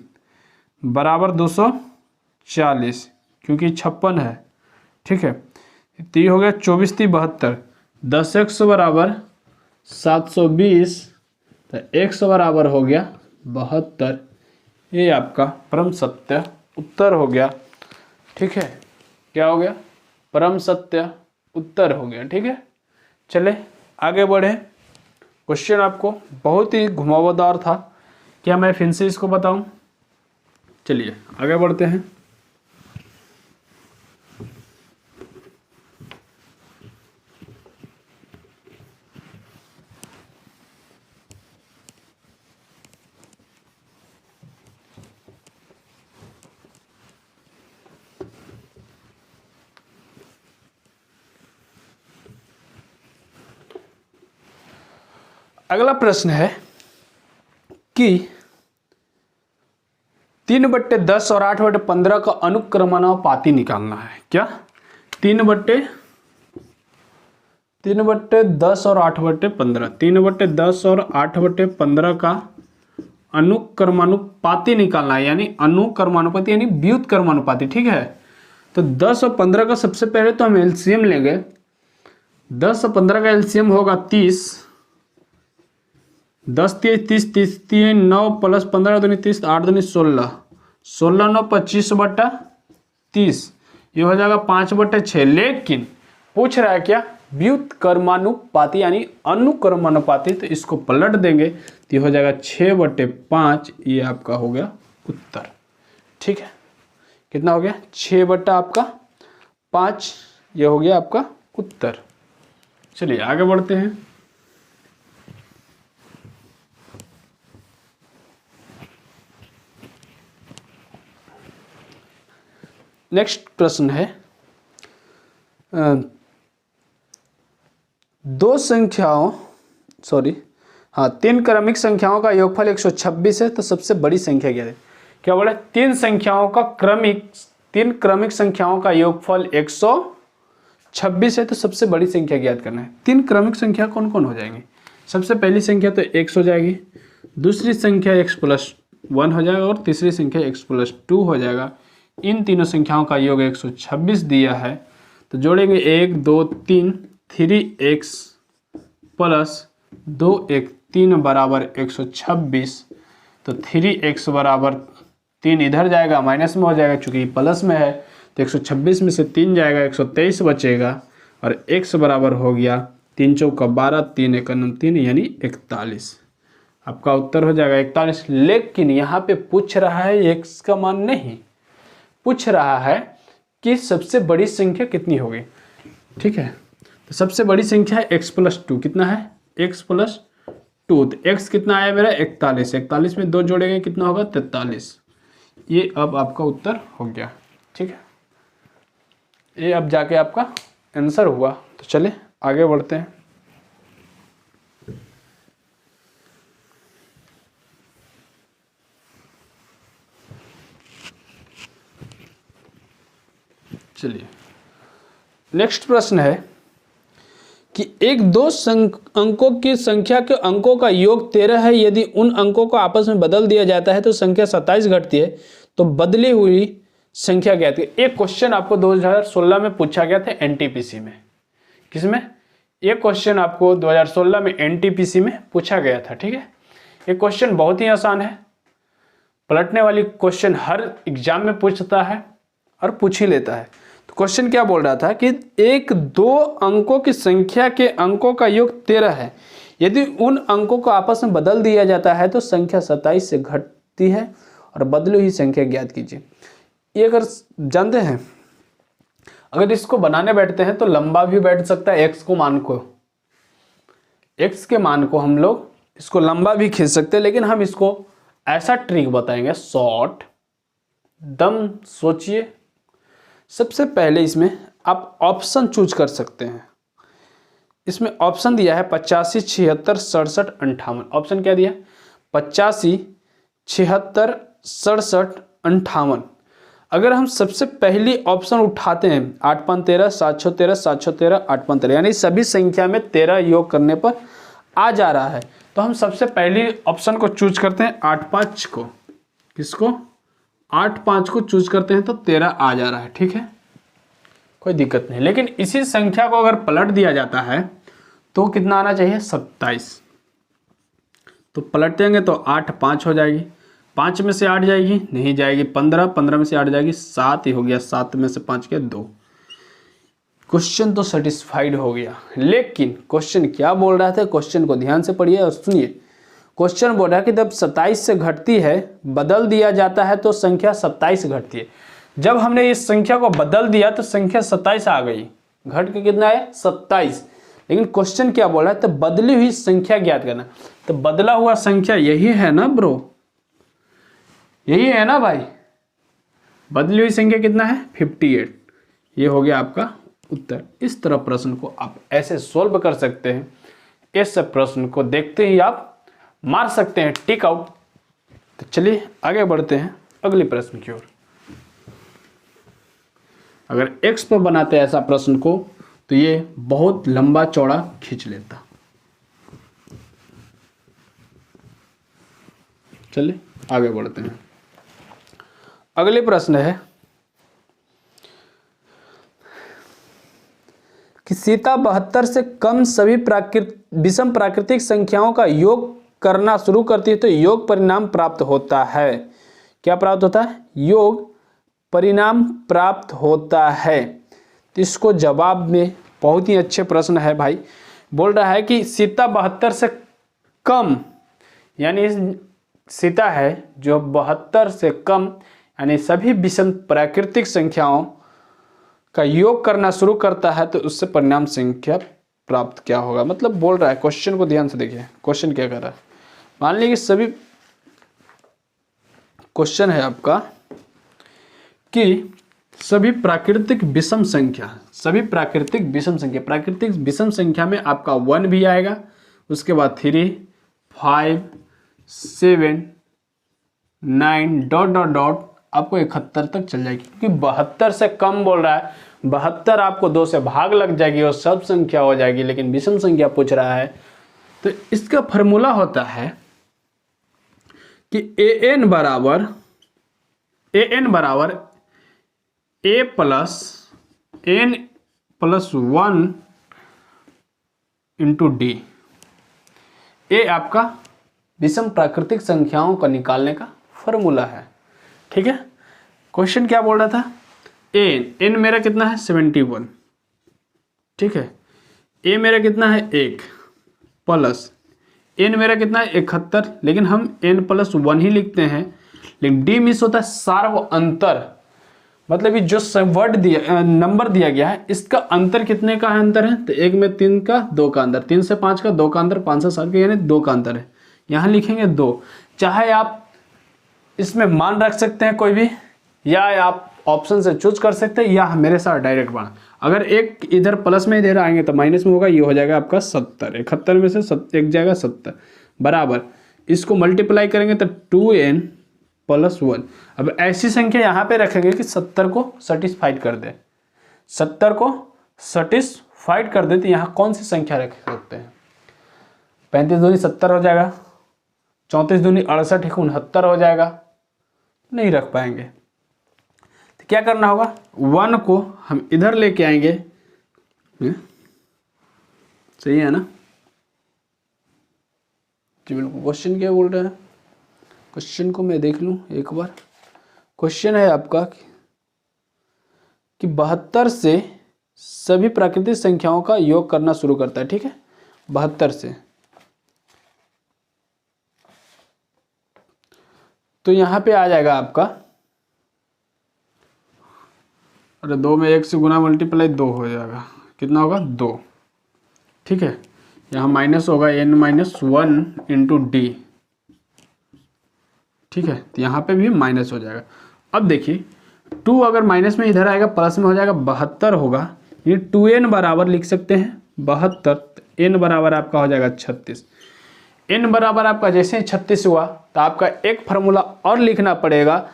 Speaker 1: बराबर 240, क्योंकि 56 है। ठीक है, तो ये हो गया 24 3 72, 10x बराबर 720, तो x बराबर हो गया 72। ये आपका परम सत्य उत्तर हो गया। ठीक है, क्या हो गया? परम सत्य उत्तर हो गया। ठीक है, चले आगे बढ़े। क्वेश्चन आपको बहुत ही घुमावदार था, क्या मैं फिर से इसको बताऊं? चलिए आगे बढ़ते हैं। अगला प्रश्न है कि 3/10 और 8/15 का अनुक्रमानुपाती निकालना है। क्या? 3/10 और 8/15, 3/10 और 8/15 का अनुक्रमानुपाती निकालना है, यानी अनुक्रमानुपाती यानी व्युत्क्रमानुपाती। ठीक है, तो 10 और 15 का सबसे पहले तो हम एलसीएम लेंगे। 10 और 15 का एलसीएम होगा 30, 10 30 30 3 9 प्लस 15 दूनी 30, 8 दूनी 16, 16 9 25/30, ये हो जाएगा 5/6। लेकिन पूछ रहा है क्या? व्युत्क्रमानुपाती यानी अनुक्रमानुपाती, तो इसको पलट देंगे तो ये हो जाएगा 6/5। ये आपका हो गया उत्तर। ठीक है, कितना हो गया? 6/5, ये हो गया आपका उत्तर। चलिए आगे बढ़ते हैं। नेक्स्ट प्रश्न है, तीन क्रमिक संख्याओं का योगफल 126 है, तो सबसे बड़ी संख्या क्या है? क्या बोला? तीन क्रमिक संख्याओं का योगफल 126 है, तो सबसे बड़ी संख्या ज्ञात करना है। तीन क्रमिक संख्या कौन कौन हो जाएंगे? सबसे पहली संख्या तो x हो जाएगी, दूसरी संख्या x+1 हो जाएगा और तीसरी संख्या x+2 हो जाएगा। इन तीनों संख्याओं का योग 126 दिया है, तो जोड़ेंगे 1 2 3, 3x प्लस 2 3 बराबर 126, तो 3x बराबर 3 इधर जाएगा माइनस में हो जाएगा, चूंकि प्लस में है तो 126 में से 3 जाएगा, 123 बचेगा और x बराबर हो गया 3 चौका 12, 3 एक 3 यानी 41। आपका उत्तर हो जाएगा 41। लेकिन यहाँ पे पूछ रहा है x का मान नहीं, पूछ रहा है कि सबसे बड़ी संख्या कितनी होगी। ठीक है, तो सबसे बड़ी संख्या है x+2। कितना है? x+2। तो x कितना आया मेरा? 41। 41 में 2 जोड़ेंगे कितना होगा? 43। ये अब आपका उत्तर हो गया। ठीक है, ये अब जाके आपका आंसर हुआ। तो चले आगे बढ़ते हैं। चलिए नेक्स्ट प्रश्न है कि एक दो अंकों की संख्या के अंकों का योग 13 है। यदि उन अंकों को आपस में बदल दिया जाता है तो संख्या 27 घटती है, तो बदली हुई संख्या ज्ञात कीजिए। एक क्वेश्चन आपको 2016 में पूछा गया था एनटीपीसी में। किसमें? एक क्वेश्चन आपको 2016 में एनटीपीसी में पूछा गया था। ठीक है, ये क्वेश्चन बहुत ही आसान है, पलटने वाली क्वेश्चन हर एग्जाम में पूछता है और पूछ ही लेता है। तो क्वेश्चन क्या बोल रहा था कि एक दो अंकों की संख्या के अंकों का योग 13 है। यदि उन अंकों को आपस में बदल दिया जाता है तो संख्या 27 से घटती है और बदली हुई संख्या ज्ञात कीजिए। ये अगर जानते हैं, अगर इसको बनाने बैठते हैं तो लंबा भी बैठ सकता है। x के मान को हम लोग इसको लंबा भी खींच सकते हैं, लेकिन हम इसको ऐसा ट्रिक बताएंगे शॉर्ट। दम सोचिए। सबसे पहले इसमें आप ऑप्शन चूज कर सकते हैं। इसमें ऑप्शन दिया है 85, 76, 67, 58। ऑप्शन क्या दिया? 85, 76, 67, 58। अगर हम सबसे पहली ऑप्शन उठाते हैं 8 5 13, 7 6 13, 7 6 13, 8 5 13, यानी सभी संख्या में 13 योग करने पर आ जा रहा है, तो हम सबसे पहली ऑप्शन को चूज करते हैं 8 5 को। किसको? 8 5 को चूज करते हैं तो 13 आ जा रहा है। ठीक है, कोई दिक्कत नहीं। लेकिन इसी संख्या को अगर पलट दिया जाता है तो कितना आना चाहिए? 27। तो पलट देंगे तो 8 5 हो जाएगी, 5 में से 8 जाएगी, नहीं जाएगी। 15, 15 में से 8 जाएगी, 7 ही हो गया। 7 में से 5 के 2। क्वेश्चन तो सेटिस्फाइड हो गया। लेकिन क्वेश्चन क्या बोल रहा था? क्वेश्चन को ध्यान से पढ़िए और सुनिए। क्वेश्चन बोल रहा है कि जब 27 से घटती है, बदल दिया जाता है तो संख्या 27 घटती है। जब हमने इस संख्या को बदल दिया तो संख्या 27 आ गई, घट के कितना है? 27। लेकिन क्वेश्चन क्या बोल रहा है? तो बदली हुई संख्या ज्ञात करना। तो बदला हुआ संख्या यही है ना ब्रो, यही है ना भाई। बदली हुई संख्या कितना है? 58। ये हो गया आपका उत्तर। इस तरह प्रश्न को आप ऐसे सोल्व कर सकते हैं। इस प्रश्न को देखते ही आप मार सकते हैं टिक आउट। तो चलिए आगे बढ़ते हैं अगले प्रश्न की ओर। अगर x पर बनाते हैं ऐसा प्रश्न को तो ये बहुत लंबा चौड़ा खींच लेता। चलिए आगे बढ़ते हैं। अगले प्रश्न है कि सीता 72 से कम सभी विषम प्राकृतिक संख्याओं का योग करना शुरू करती है तो योग परिणाम प्राप्त होता है। क्या प्राप्त होता है? योग परिणाम प्राप्त होता है। तो इसको जवाब में बहुत ही अच्छे प्रश्न है भाई। बोल रहा है कि सीता 72 से कम, यानी सीता है जो 72 से कम यानी सभी विषम प्राकृतिक संख्याओं का योग करना शुरू करता है तो उससे परिणाम संख्या प्राप्त क्या होगा। मतलब बोल रहा है, क्वेश्चन को ध्यान से देखिए। क्वेश्चन क्या कर रहा है? मान लीजिए कि सभी क्वेश्चन है आपका कि सभी प्राकृतिक विषम संख्या, सभी प्राकृतिक विषम संख्या, प्राकृतिक विषम संख्या में आपका 1 भी आएगा, उसके बाद 3 5 7 9 डॉट डॉट डॉट आपको 71 तक चल जाएगी। क्योंकि 72 से कम बोल रहा है, 72 आपको 2 से भाग लग जाएगी और सब संख्या हो जाएगी, लेकिन विषम संख्या पूछ रहा है। तो इसका फॉर्मूला होता है कि an बराबर a plus n plus 1 into D. ये आपका विषम प्राकृतिक संख्याओं को निकालने का फॉर्मूला है। ठीक है, क्वेश्चन क्या बोल रहा था? एन मेरा कितना है 71, ठीक है। ए मेरा कितना है 1 प्लस एन मेरा कितना है 71, लेकिन हम n+1 ही लिखते हैं, लेकिन डी मिस होता है सार्व अंतर, मतलब कि जो वर्ड दिया नंबर दिया गया है इसका अंतर कितने का है अंतर है, तो 1 में 3 का 2 का अंतर, 3 से 5 का 2 का अंतर, 5 से 7 का यानी 2 का अंतर है, यहाँ लिखेंगे 2। चाहे आप इसमें मान रख सकते हैं कोई भी, या आप ऑप्शन से चूज कर सकते हैं, या मेरे साथ डायरेक्ट बना। अगर एक इधर प्लस में इधर आएंगे तो माइनस में होगा, ये हो जाएगा आपका 70, 71 में से एक जाएगा 70 बराबर, इसको मल्टीप्लाई करेंगे तो 2n+1। अब ऐसी संख्या यहाँ पे रखेंगे कि 70 को सेटिस्फाइड कर दे, 70 को सेटिस्फाइड कर दे, तो यहाँ कौन सी संख्या रख सकते हैं, 35 दूनी 70 हो जाएगा, 34 दूनी 68 69 हो जाएगा, नहीं रख पाएंगे। तो क्या करना होगा, 1 को हम इधर लेके आएंगे, सही है ना जी, बिल्कुल। क्वेश्चन क्या बोल रहा है, क्वेश्चन को मैं देख लूं एक बार। क्वेश्चन है आपका कि 72 से सभी प्राकृतिक संख्याओं का योग करना शुरू करता है, ठीक है, 72 से। तो यहां पे आ जाएगा आपका, अरे 2 में 1 से गुना मल्टीप्लाई 2 हो जाएगा, कितना होगा 2, ठीक है। यहाँ माइनस होगा n-1 इंटू डी, ठीक है, तो यहाँ पे भी माइनस हो जाएगा। अब देखिए 2 अगर माइनस में इधर आएगा प्लस में हो जाएगा, 72 होगा, ये 2n बराबर लिख सकते हैं 72, n बराबर आपका हो जाएगा 36। n बराबर आपका जैसे ही 36 हुआ तो आपका एक फार्मूला और लिखना पड़ेगा,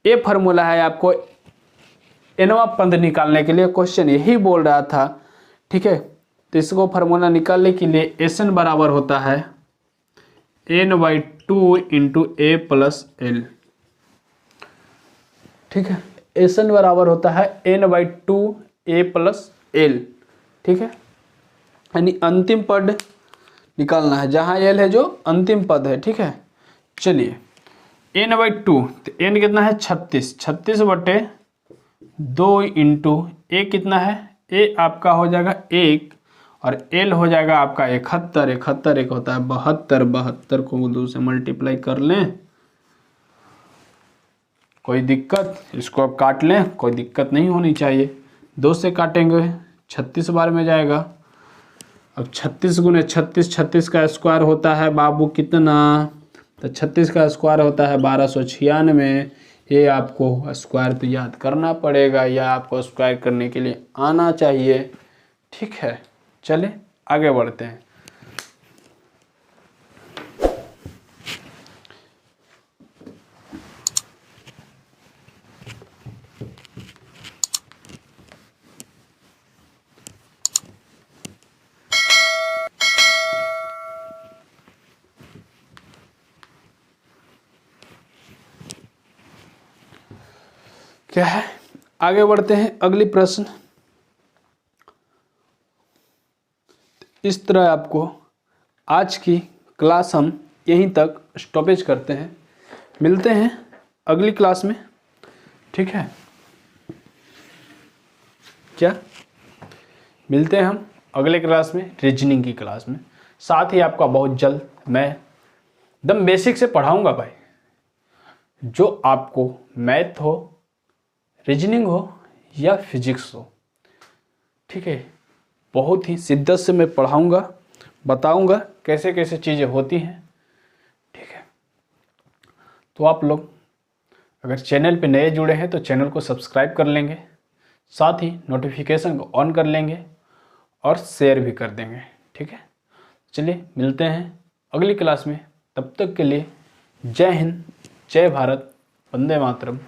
Speaker 1: ये फार्मूला है आपको nवां पद निकालने के लिए, क्वेश्चन यही बोल रहा था, ठीक है। तो इसको फार्मूला निकालने के लिए Sn बराबर होता है n/2 इंटू a+l, ठीक है। Sn बराबर होता है n/2 a+l, ठीक है, यानी अंतिम पद निकालना है, जहां l है जो अंतिम पद है, ठीक है। चलिए n/2, तो n कितना है 36, 36/2 इंटू a कितना है, a आपका हो जाएगा 1 और l हो जाएगा आपका 71, 71 एक होता है 72, 72 को 2 से मल्टीप्लाई कर लें, कोई दिक्कत, इसको अब काट लें, कोई दिक्कत नहीं होनी चाहिए, 2 से काटेंगे 36 बार में जाएगा। अब 36 गुने 36, 36 का स्क्वायर होता है बाबू कितना, तो 36 का स्क्वायर होता है 1296, ये आपको स्क्वायर तो याद करना पड़ेगा, या आपको स्क्वायर करने के लिए आना चाहिए, ठीक है। चले आगे बढ़ते हैं। क्या है, आगे बढ़ते हैं अगली प्रश्न। इस तरह आपको आज की क्लास हम यहीं तक स्टॉपेज करते हैं, मिलते हैं अगली क्लास में, ठीक है। क्या मिलते हैं हम अगले क्लास में, रीजनिंग की क्लास में। साथ ही आपका बहुत जल्द मैं एकदम बेसिक से पढ़ाऊंगा भाई, जो आपको मैथ हो, रीजनिंग हो या फिजिक्स हो, ठीक है, बहुत ही शिद्दत से मैं पढ़ाऊंगा, बताऊंगा कैसे कैसे चीज़ें होती हैं, ठीक है। तो आप लोग अगर चैनल पे नए जुड़े हैं तो चैनल को सब्सक्राइब कर लेंगे, साथ ही नोटिफिकेशन को ऑन कर लेंगे और शेयर भी कर देंगे, ठीक है। चलिए मिलते हैं अगली क्लास में, तब तक के लिए जय हिंद, जय भारत, वंदे मातरम।